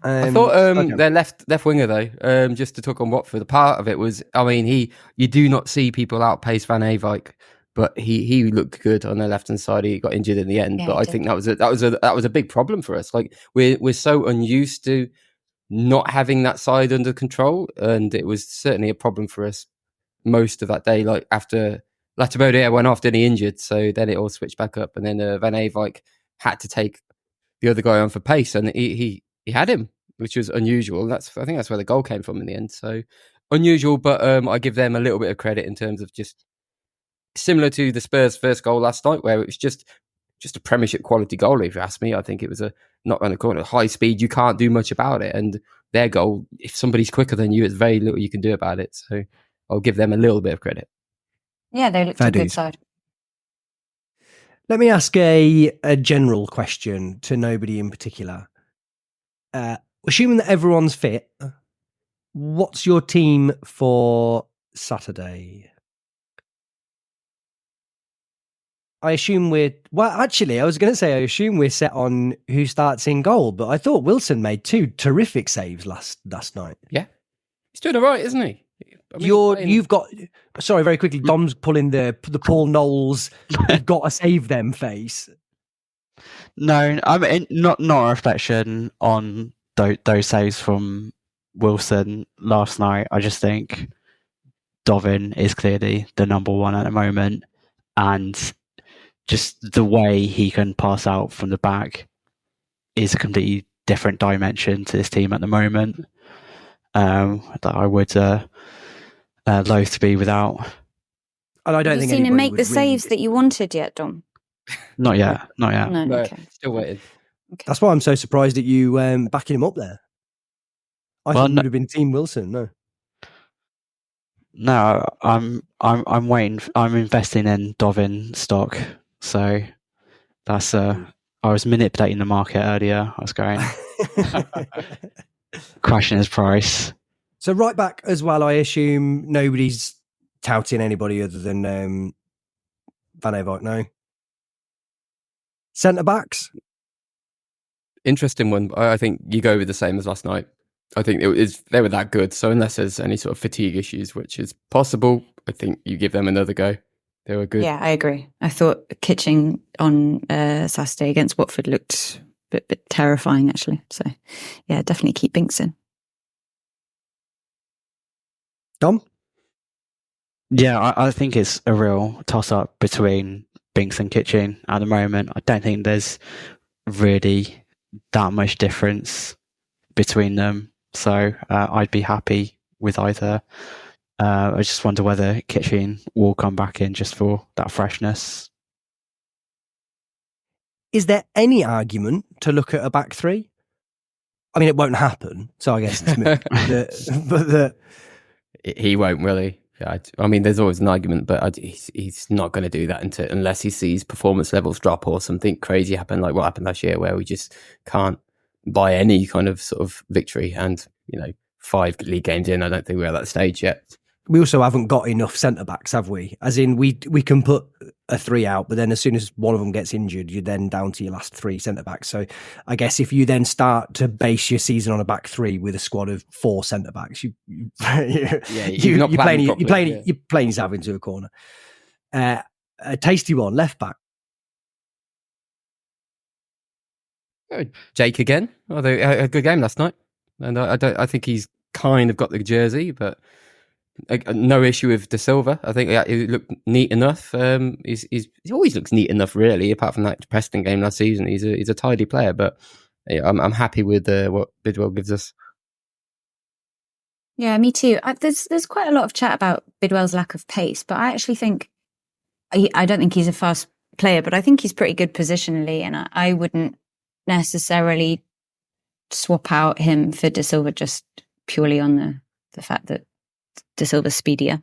I thought okay. their left winger though, just to talk on Watford, the part of it was, I mean, you do not see people outpace Van Eyck, but he looked good on the left hand side. He got injured in the end, Yeah, but he I did. think that was a big problem for us. Like we're so unused to not having that side under control, and it was certainly a problem for us most of that day. Like after Lamptey went off, then he injured, so then it all switched back up, and then Van Eyck had to take the other guy on for pace, and he had him, which was unusual. I think that's where the goal came from in the end. So unusual, but I give them a little bit of credit in terms of just similar to the Spurs' first goal last night, where it was just a Premiership quality goal. If you ask me, I think it was a not around the corner, high speed. You can't do much about it, and their goal, if somebody's quicker than you, it's very little you can do about it. So I'll give them a little bit of credit. Yeah, they looked Fair a good dues. side. Let me ask a general question to nobody in particular. Assuming that everyone's fit, what's your team for Saturday? I assume actually, I was going to say, I assume we're set on who starts in goal, but I thought Wilson made 2 terrific saves last night. He's doing all right, isn't he? I mean, You've got, sorry, very quickly, Dom's pulling the Paul Knowles, you've got to save them face. No, I mean not a reflection on those saves from Wilson last night. I just think Dovin is clearly the number one at the moment, and just the way he can pass out from the back is a completely different dimension to this team at the moment. That I would loathe to be without. And I don't Have you think seen him anybody make would the really- that you wanted yet, Dom? Not yet. No, no, okay. still waiting. That's why I'm so surprised at you backing him up there. I Well, thought you no- would have been Team Wilson. No, No, I'm waiting. I'm investing in Dovin stock, so that's I was manipulating the market earlier. I was going crashing his price. So right back as well, I assume nobody's touting anybody other than Van Eyck, no? Centre backs? Interesting one. I think you go with the same as last night. I think they were that good. So unless there's any sort of fatigue issues, which is possible, I think you give them another go. They were good. Yeah, I agree. I thought Kitching on Saturday against Watford looked a bit terrifying, actually. So, yeah, definitely keep Binks in. Dom? Yeah, I think it's a real toss-up between Binks and Kitchen at the moment. I don't think there's really that much difference between them. So I'd be happy with either. I just wonder whether Kitchen will come back in just for that freshness. Is there any argument to look at a back three? I mean, it won't happen, so I guess it's moot. but He won't really. I mean, there's always an argument, but he's not going to do that unless he sees performance levels drop or something crazy happen, like what happened last year, where we just can't buy any kind of sort of victory. And 5 league games in, I don't think we're at that stage yet. we also haven't got enough centre backs, have we? As in, we can put a 3 out, but then as soon as one of them gets injured, you're then down to your last 3 centre backs. So I guess if you then start to base your season on a back 3 with a squad of 4 centre backs, you're playing yourself into a corner. A tasty one, left back. Jake again. Although a good game last night, and I think he's kind of got the jersey, but no issue with De Silva. I think he looked neat enough. He always looks neat enough, really. Apart from that Preston game last season, he's a tidy player. But I'm happy with what Bidwell gives us. Yeah, me too. There's quite a lot of chat about Bidwell's lack of pace, but I actually think I don't think he's a fast player, but I think he's pretty good positionally, and I wouldn't necessarily swap out him for De Silva just purely on the fact that De Silva's speedier.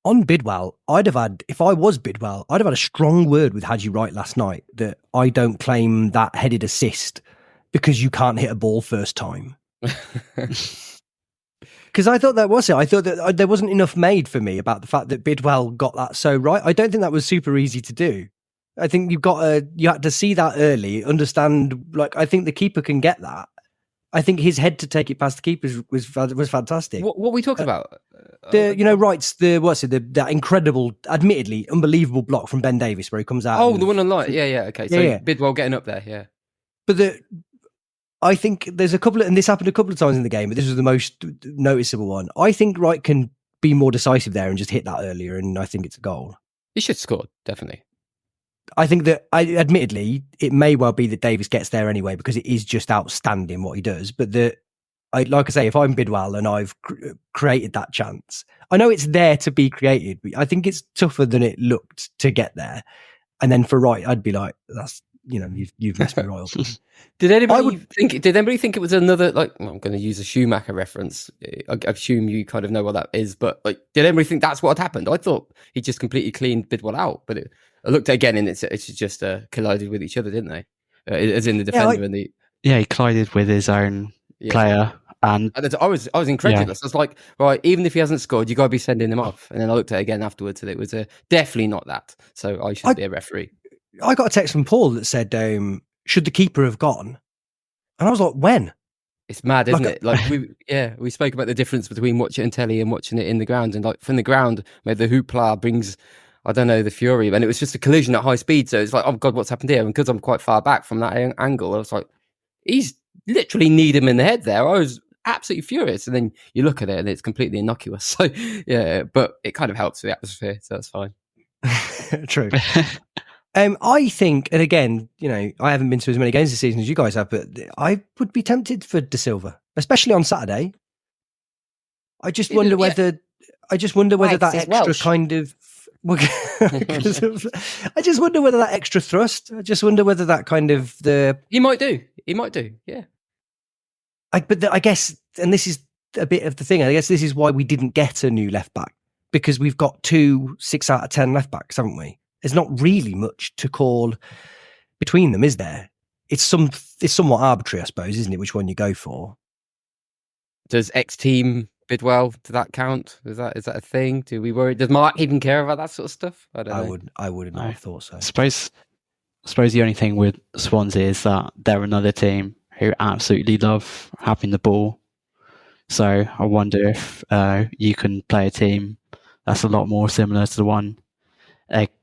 On Bidwell, if I was Bidwell, I'd have had a strong word with Hadji Wright last night that I don't claim that headed assist because you can't hit a ball first time. Because I thought that was it. I thought that there wasn't enough made for me about the fact that Bidwell got that so right. I don't think that was super easy to do. I think you had to see that early, understand. Like, I think the keeper can get that. I think his head to take it past the keeper was fantastic. What are we talking about? Wright's that incredible, admittedly unbelievable block from Ben Davies where he comes out. Oh, the one on line. Yeah. Okay. So Yeah. Bidwell getting up there. Yeah. But I think there's a couple, and this happened a couple of times in the game, but this was the most noticeable one. I think Wright can be more decisive there and just hit that earlier, and I think it's a goal. He should score, definitely. I think that, admittedly, it may well be that Davis gets there anyway because it is just outstanding what he does. But like I say, if I'm Bidwell and I've created that chance, I know it's there to be created, but I think it's tougher than it looked to get there. And then for Wright, I'd be like, that's, you've messed me right up. Did anybody think it was another, like, well, I'm going to use a Schumacher reference. I assume you kind of know what that is, but like, did anybody think that's what had happened? I thought he just completely cleaned Bidwell out, but I looked at it again and it's just collided with each other, didn't they? As in the defender and the... Yeah, he collided with his own player. And I was incredulous. I was like, right, even if he hasn't scored, you got to be sending him off. And then I looked at it again afterwards and it was definitely not that. So I should be a referee. I got a text from Paul that said, should the keeper have gone? And I was like, when? It's mad, isn't it? Like we spoke about the difference between watching it on telly and watching it in the ground. And like from the ground, maybe the hoopla brings, I don't know, the fury. And it was just a collision at high speed. So it's like, oh God, what's happened here? And because I'm quite far back from that angle, I was like, he's literally kneed him in the head there. I was absolutely furious. And then you look at it and it's completely innocuous. So yeah, but it kind of helps with the atmosphere. So that's fine. True. I think, and again, I haven't been to as many games this season as you guys have, but I would be tempted for De Silva, especially on Saturday. I just wonder whether that extra Welsh. kind of, I just wonder whether that extra thrust. I just wonder whether that kind of He might do, yeah. I guess, and this is a bit of the thing. I guess this is why we didn't get a new left back, because we've got 2 6 out of 10 left backs, haven't we? There's not really much to call between them, is there? It's somewhat arbitrary, I suppose, isn't it? Which one you go for? Does ex-team Bidwell, does that count? Is that a thing? Do we worry? Does Mark even care about that sort of stuff? I don't know. I would not have thought so. I suppose the only thing with Swansea is that they're another team who absolutely love having the ball. So I wonder if you can play a team that's a lot more similar to the one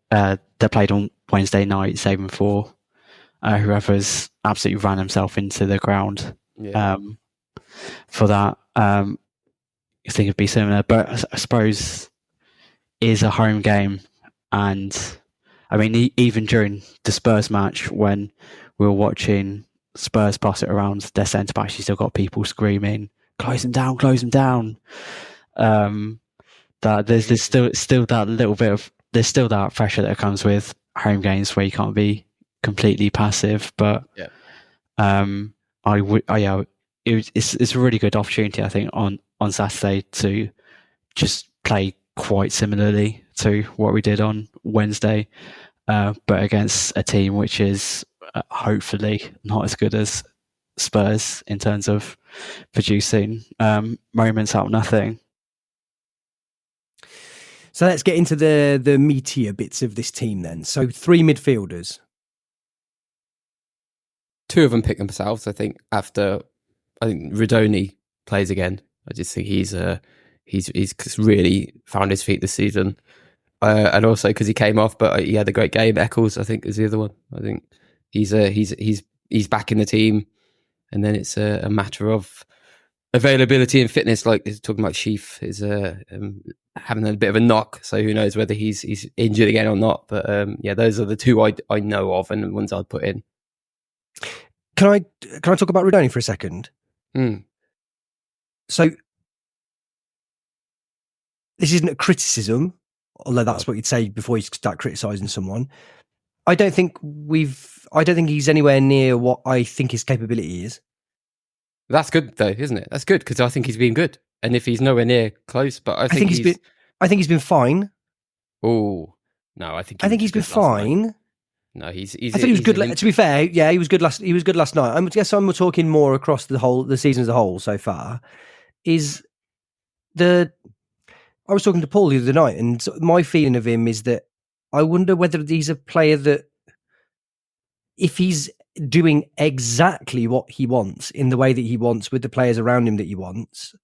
they played on Wednesday night, saving for whoever's absolutely ran himself into the ground. For that, I think it'd be similar. But I suppose it is a home game, and I mean, even during the Spurs match when we were watching Spurs pass it around their centre backs, you still got people screaming, "Close them down! Close them down!" That there's still that little bit of still that pressure that comes with home games where you can't be completely passive. But it's a really good opportunity, I think, on Saturday to just play quite similarly to what we did on Wednesday, but against a team which is hopefully not as good as Spurs in terms of producing moments out of nothing. So let's get into the meatier bits of this team then. So 3 midfielders. 2 of them pick themselves, I think, after Radoni plays again. I just think he's really found his feet this season. And also because he came off, but he had a great game. Eccles, I think, is the other one. I think he's back in the team. And then it's a matter of availability and fitness, like he's talking about. Sheaf is having a bit of a knock, so who knows whether he's injured again or not. But those are the 2 I know of and the ones I'd put in. Can I talk about Radoni for a second? So this isn't a criticism, although that's what you'd say before you start criticising someone. I don't think he's anywhere near what I think his capability is. That's good though, isn't it? That's good because I think he's been good. And if he's nowhere near close, but I think I think he's been fine. Oh no, I think he's been fine. No, he's. I thought he was good. To be fair, yeah, he was good last. He was good last night. I guess I'm talking more across the season as a whole so far. I was talking to Paul the other night, and my feeling of him is that I wonder whether he's a player that, if he's doing exactly what he wants in the way that he wants with the players around him that he wants,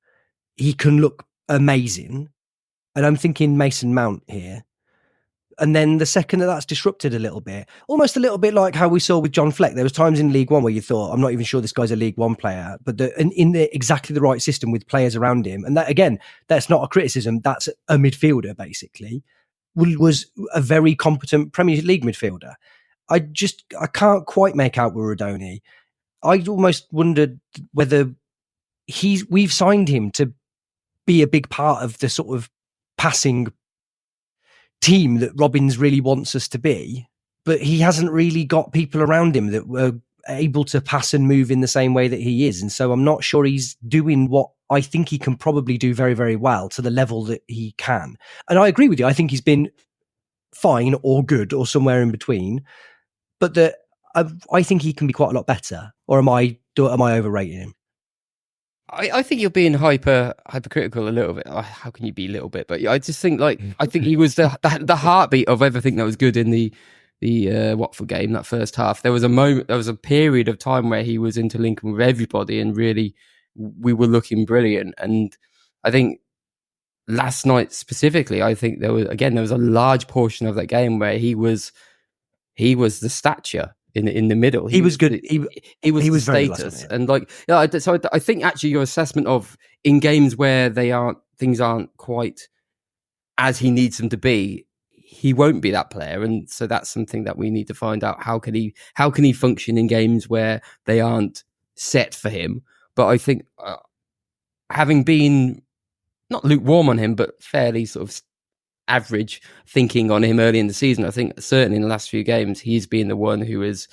he can look amazing. And I'm thinking Mason Mount here. And then the second that's disrupted a little bit, almost a little bit like how we saw with John Fleck, there was times in League One where you thought, I'm not even sure this guy's a League One player, but in exactly the right system with players around him. And that, again, that's not a criticism. That's a midfielder, basically, was a very competent Premier League midfielder. I can't quite make out with Rodoni. I almost wondered whether we've signed him to be a big part of the sort of passing team that Robbins really wants us to be, but he hasn't really got people around him that were able to pass and move in the same way that he is. And so I'm not sure he's doing what I think he can probably do very, very well to the level that he can. And I agree with you. I think he's been fine or good or somewhere in between, but I think he can be quite a lot better. Or am I overrating him? I think you're being hypercritical a little bit. How can you be a little bit? But I just think I think he was the heartbeat of everything that was good in the Watford game, that first half. There was a period of time where he was interlinking with everybody, and really we were looking brilliant. And I think last night specifically, I think there was a large portion of that game where he was the stature in the middle. He was good. He was the status, and so I think actually your assessment of in games where things aren't quite as he needs them to be, he won't be that player, and so that's something that we need to find out. How can he function in games where they aren't set for him? But I think having been not lukewarm on him, but fairly sort of average thinking on him early in the season, I think certainly in the last few games he's been the one who has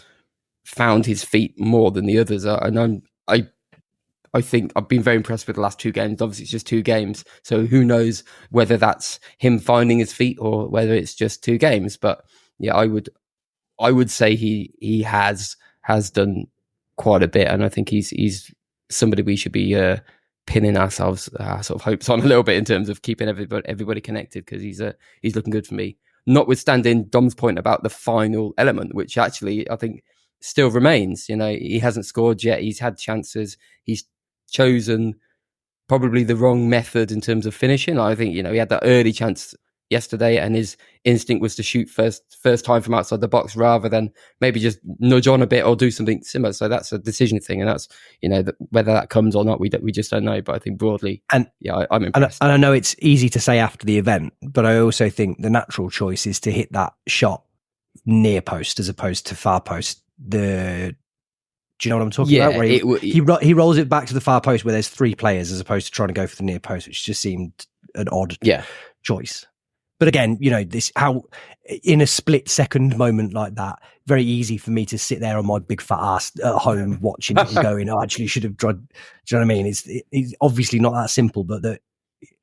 found his feet more than the others. And I think I've been very impressed with the last two games. Obviously it's just two games, so who knows whether that's him finding his feet or whether it's just two games. But yeah, I would say he has done quite a bit, and I think he's somebody we should be pinning ourselves sort of hopes on a little bit in terms of keeping everybody connected, because he's looking good for me. Notwithstanding Dom's point about the final element, which actually I think still remains. He hasn't scored yet. He's had chances. He's chosen probably the wrong method in terms of finishing. I think he had that early chance yesterday, and his instinct was to shoot first time from outside the box rather than maybe just nudge on a bit or do something similar. So that's a decision thing, and that's whether that comes or not, we just don't know. But I think broadly, I'm impressed. And I know it's easy to say after the event, but I also think the natural choice is to hit that shot near post as opposed to far post. Do you know what I'm talking about? Where he rolls it back to the far post where there's three players as opposed to trying to go for the near post, which just seemed an odd choice. But again, how in a split second moment like that, very easy for me to sit there on my big fat ass at home watching it and going, I actually should have tried. Do you know what I mean? It's obviously not that simple, but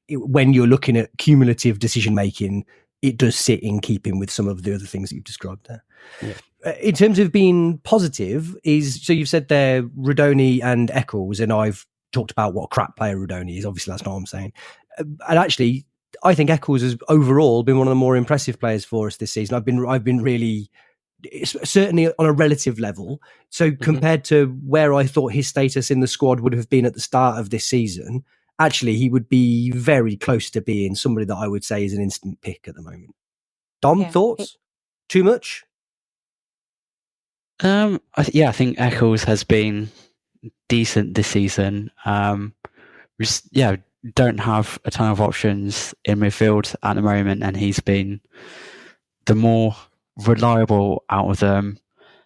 when you're looking at cumulative decision making, it does sit in keeping with some of the other things that you've described there. Yeah. In terms of being positive, so you've said there Rodoni and Eccles, and I've talked about what a crap player Rodoni is. Obviously, that's not what I'm saying. And actually, I think Eccles has overall been one of the more impressive players for us this season. I've been really, certainly on a relative level. So compared to where I thought his status in the squad would have been at the start of this season, actually he would be very close to being somebody that I would say is an instant pick at the moment. Dom, thoughts? Too much? I think Eccles has been decent this season. Don't have a ton of options in midfield at the moment, and he's been the more reliable out of them.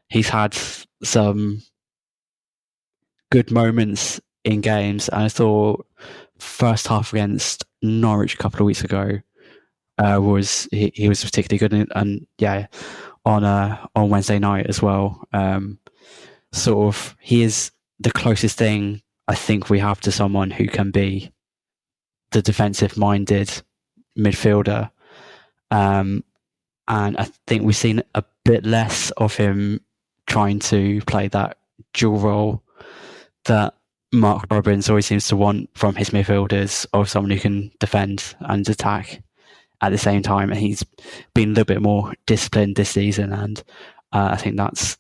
He's had some good moments in games, and I thought first half against Norwich a couple of weeks ago he was particularly good, and on Wednesday night as well. He is the closest thing I think we have to someone who can be the defensive minded midfielder. And I think we've seen a bit less of him trying to play that dual role that Mark Robbins always seems to want from his midfielders, of someone who can defend and attack at the same time. And he's been a little bit more disciplined this season, and I think that's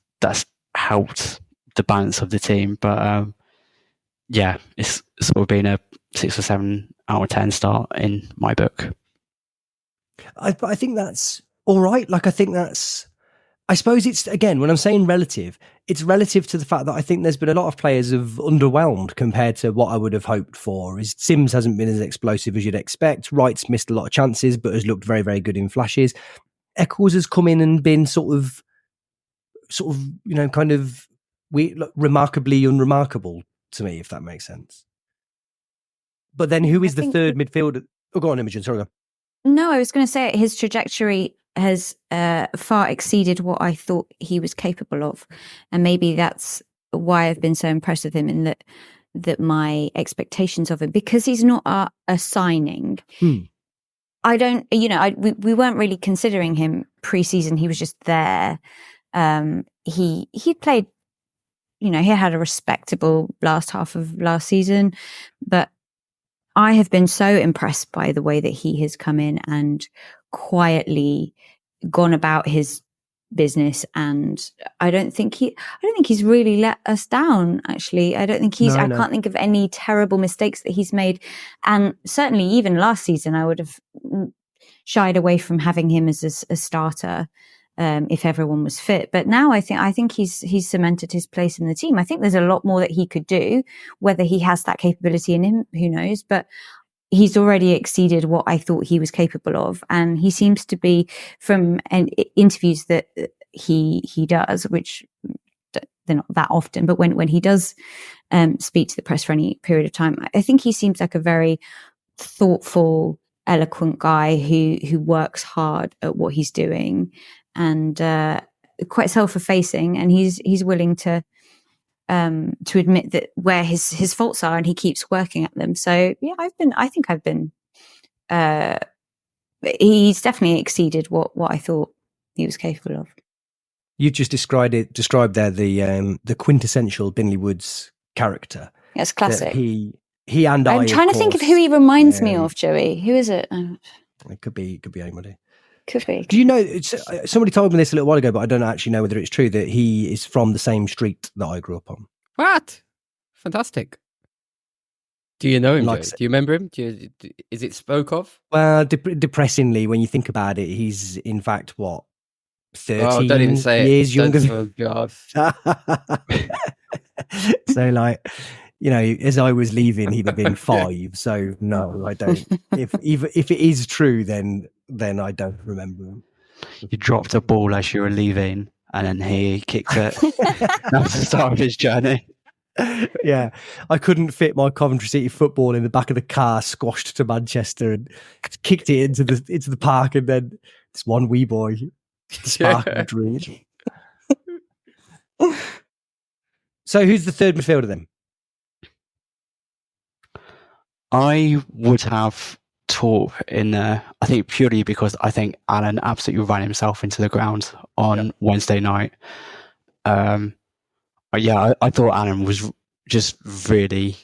helped the balance of the team. But yeah, it's sort of been a 6 or 7 out of 10 start in my book. I think that's all right. Like, I think that's, I suppose it's, again, when I'm saying relative, it's relative to the fact that I think there's been a lot of players have underwhelmed compared to what I would have hoped for. Sims hasn't been as explosive as you'd expect. Wright's missed a lot of chances, but has looked very, very good in flashes. Eccles has come in and been sort of, kind of remarkably unremarkable to me, if that makes sense. But then who is the third midfielder? Oh, go on, Imogen. Sorry, go on. No, I was going to say his trajectory has far exceeded what I thought he was capable of, and maybe that's why I've been so impressed with him, in that my expectations of him, because he's not a signing. I don't, we weren't really considering him pre-season. He was just there. He played, he had a respectable last half of last season, but I have been so impressed by the way that he has come in and quietly gone about his business, and I don't think he's really let us down, actually. I don't think I can't think of any terrible mistakes that he's made, and certainly even last season I would have shied away from having him as a starter if everyone was fit. But now I think he's cemented his place in the team. I think there's a lot more that he could do. Whether he has that capability in him, who knows? But he's already exceeded what I thought he was capable of, and he seems to be, from interviews that he does, which they're not that often, but when he does speak to the press for any period of time, I think he seems like a very thoughtful, eloquent guy who works hard at what he's doing, and quite self-effacing, and he's willing to admit that where his faults are, and he keeps working at them. So yeah, he's definitely exceeded what I thought he was capable of. You just described there the quintessential Binley Woods character. Yes, classic. He and I'm trying to think of who he reminds me of, Joey. Who is it? It could be anybody. Could be. Do you know, somebody told me this a little while ago, but I don't actually know whether it's true, that he is from the same street that I grew up on. What? Fantastic. Do you know him, Like, Joe? Do you remember him? Is it spoke of? Well, depressingly, when you think about it, he's in fact, 13 don't even say years younger Oh, God. So, like, as I was leaving, he'd have been 5. So no, I don't. If it is true, then I don't remember him. You dropped a ball as you were leaving, and then he kicked it. That was the start of his journey. Yeah, I couldn't fit my Coventry City football in the back of the car, squashed to Manchester, and kicked it into the park, and then this one wee boy, the spark of a dream. So, who's the third midfielder then? I would have Torp in there, I think, purely because I think Alan absolutely ran himself into the ground on Wednesday night. I thought Alan was just really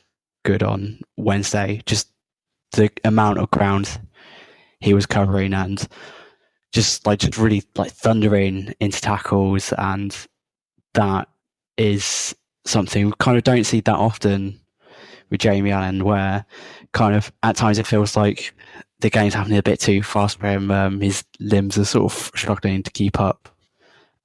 good on Wednesday. Just the amount of ground he was covering, and just really thundering into tackles, and that is something we kind of don't see that often with Jamie Allen, where kind of at times it feels like the game's happening a bit too fast for him. His limbs are sort of struggling to keep up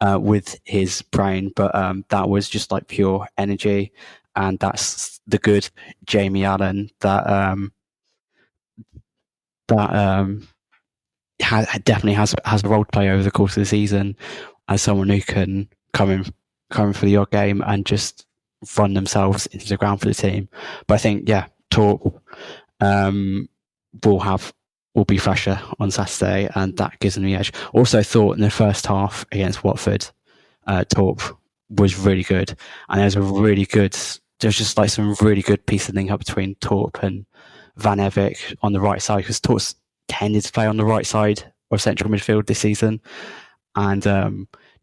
with his brain, but that was just like pure energy, and that's the good Jamie Allen that definitely has a role to play over the course of the season, as someone who can come in for the odd game and just run themselves into the ground for the team. But I think, Torp will be fresher on Saturday, and that gives them the edge. Also thought in the first half against Watford, Torp was really good, and there's just some really good piece of link up between Torp and Van Evik on the right side, because Torp's tended to play on the right side of central midfield this season, and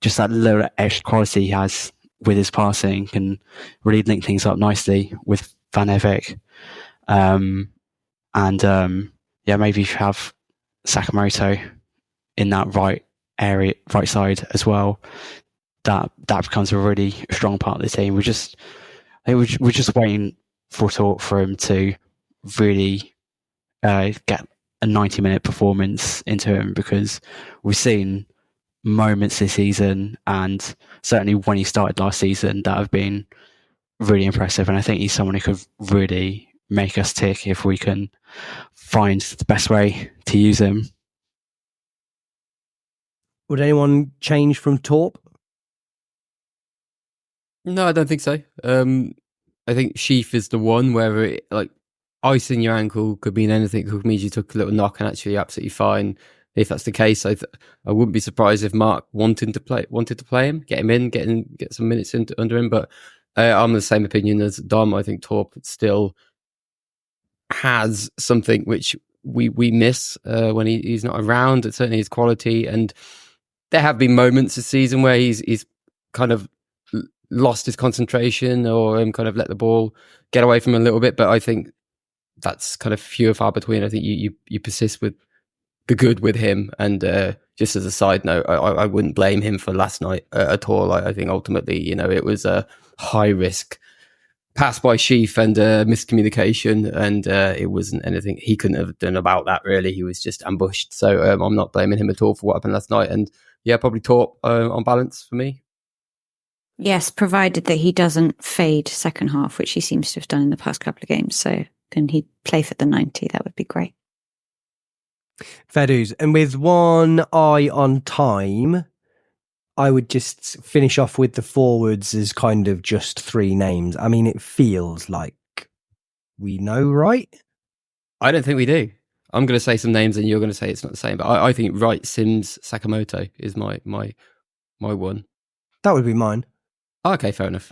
just that little extra quality he has with his passing can really link things up nicely with Van Evek. Maybe if you have Sakamoto in that right side as well, that becomes a really strong part of the team. We're just waiting for him to really get a 90-minute performance into him, because we've seen moments this season, and certainly when he started last season, that have been really impressive. And I think he's someone who could really make us tick if we can find the best way to use him. Would anyone change from Torp? No, I don't think so. I think Sheaf is the one where it, like, icing your ankle could mean anything. Could mean you took a little knock and actually absolutely fine. If that's the case, I wouldn't be surprised if Mark wanted to play him, get him in, get some minutes under him. But I'm the same opinion as Dom. I think Torp still has something which we miss when he's not around. It's certainly his quality, and there have been moments this season where he's kind of lost his concentration or kind of let the ball get away from him a little bit. But I think that's kind of few and far between. I think you persist with the good with him. And just as a side note, I wouldn't blame him for last night at all. I think ultimately, it was a high risk pass by Sheaf and miscommunication, and it wasn't anything he couldn't have done about that, really. He was just ambushed. So I'm not blaming him at all for what happened last night. And yeah, probably Torp on balance for me. Yes, provided that he doesn't fade second half, which he seems to have done in the past couple of games. So can he play for the 90? That would be great. Fair dues. And with one eye on time, I would just finish off with the forwards as kind of just three names. I mean, it feels like we know, right? I don't think we do. I'm going to say some names and you're going to say it's not the same. But I think Wright, Sims, Sakamoto is my one. That would be mine. Okay, fair enough.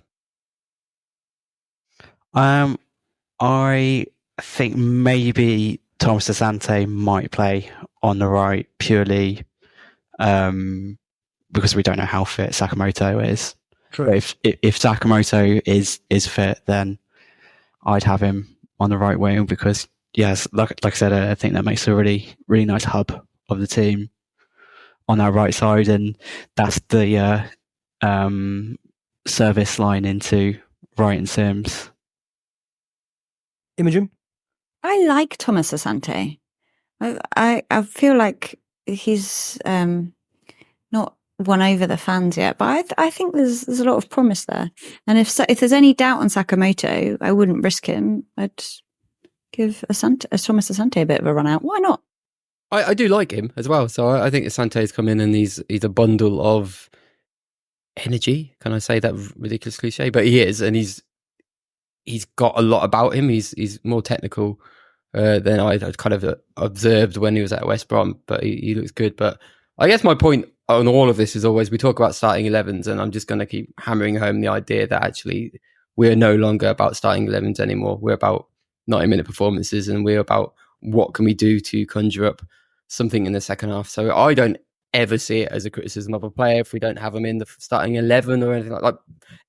I think maybe Thomas Asante might play on the right purely because we don't know how fit Sakamoto is. True. But if Sakamoto is fit, then I'd have him on the right wing, because yes, like I said, I think that makes a really, really nice hub of the team on our right side, and that's the service line into Wright and Sims. Imogen? I like Thomas Asante. I feel like he's not won over the fans yet, but I think there's a lot of promise there. And if there's any doubt on Sakamoto, I wouldn't risk him. I'd give Thomas Asante a bit of a run out. Why not? I do like him as well. So I think Asante's come in and he's a bundle of energy. Can I say that ridiculous cliche? But he is, and he's got a lot about him. He's more technical than I'd kind of observed when he was at West Brom, but he looks good. But I guess my point on all of this is always, we talk about starting 11s, and I'm just going to keep hammering home the idea that actually we're no longer about starting 11s anymore. We're about 90-minute performances, and we're about what can we do to conjure up something in the second half. So I don't ever see it as a criticism of a player if we don't have him in the starting 11 or anything like that.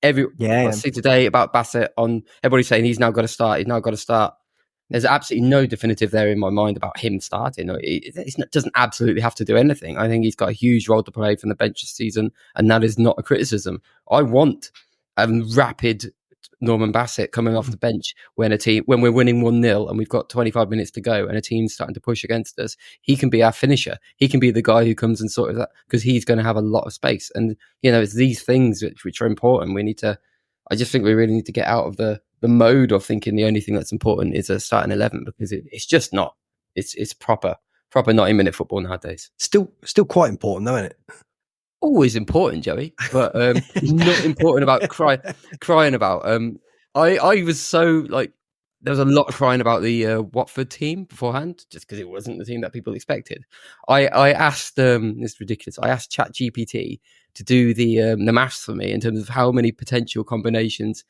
I see today about Bassett on everybody saying he's now got to start. There's absolutely no definitive there in my mind about him starting. It doesn't absolutely have to do anything. I think he's got a huge role to play from the bench this season, and that is not a criticism. I want rapid Norman Bassett coming off the bench when we're winning 1-0 and we've got 25 minutes to go and a team's starting to push against us. He can be our finisher. He can be the guy who comes and sort of that, because he's going to have a lot of space. And it's these things which are important. I just think we really need to get out of the mode of thinking the only thing that's important is a starting 11, because it's just not. It's proper 90-minute football nowadays. Still quite important, though, isn't it? Always important, Joey, but not important about crying about. I was so there was a lot of crying about the Watford team beforehand, just because it wasn't the team that people expected. I asked it's ridiculous. I asked ChatGPT to do the maths for me in terms of how many potential combinations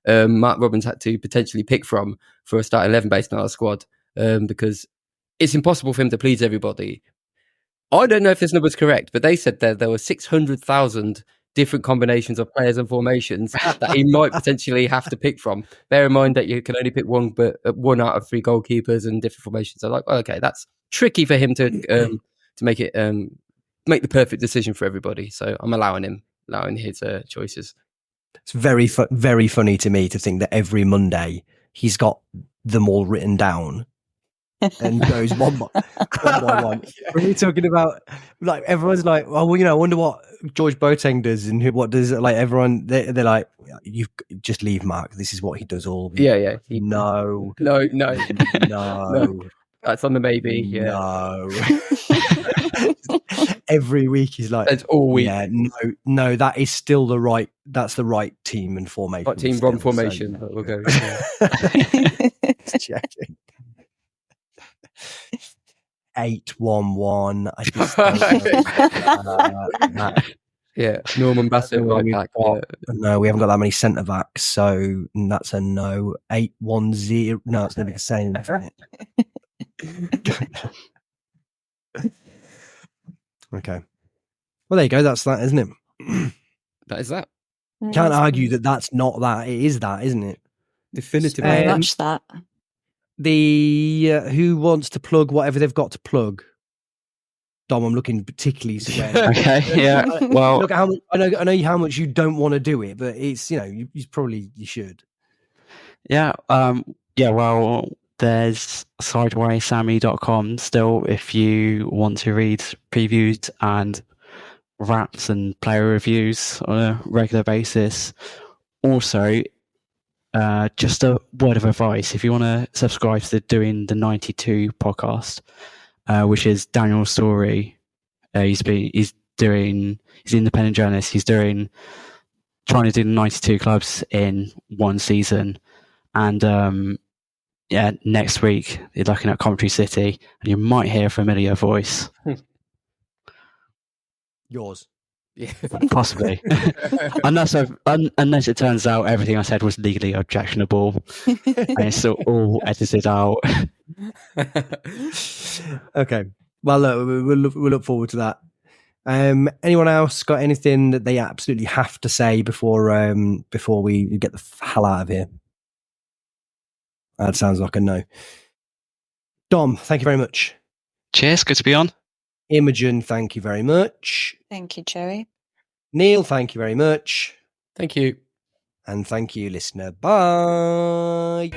Mark Robbins had to potentially pick from for a starting 11 based on our squad, because it's impossible for him to please everybody. I don't know if this number's correct, but they said there were 600,000 different combinations of players and formations that he might potentially have to pick from. Bear in mind that you can only pick one, but 1 out of 3 goalkeepers and different formations. So like, okay, that's tricky for him to make it make the perfect decision for everybody. So I'm allowing his choices. It's very funny to me to think that every Monday he's got them all written down and goes one by one. When we're talking about, like, everyone's like, oh, well, I wonder what George Boateng does and what does it. Like, everyone, they're like, you just leave Mark. This is what he does all week. Yeah. No. That's on the maybe. Yeah. No. Every week he's like, it's all week. Yeah, no, that is still that's the right team and formation. What team still, Ron formation? So. We'll go. Just checking. 8-1-1. I just yeah, Norman Bassett right back. No, we haven't got that many centre backs, so that's a no. 8-1-0. No, it's going to be the same. Okay. Well, there you go. That's that, isn't it? That is that. Can't argue that that's not that. It is that, isn't it? Definitively. Very much that. Who wants to plug whatever they've got to plug? Dom, I'm looking particularly square. Okay, yeah. Well, look how much, I know how much you don't want to do it, but it's you should. Yeah. Well, there's sidewayssammy.com still if you want to read previews and wraps and player reviews on a regular basis. Also, just a word of advice: if you want to subscribe to Doing the 92 podcast, which is Daniel's story, he's an independent journalist. He's trying to do the 92 clubs in one season, and next week you're looking at Coventry City, and you might hear a familiar voice. Yours. Yeah. Possibly. unless it turns out everything I said was legally objectionable and it's all edited out. Okay. Well, we'll look forward to that. Anyone else got anything that they absolutely have to say before we get the hell out of here? That sounds like a no. Dom, thank you very much. Cheers, good to be on. Imogen, thank you very much. Thank you, Joey. Neil, thank you very much. Thank you. And thank you, listener. Bye.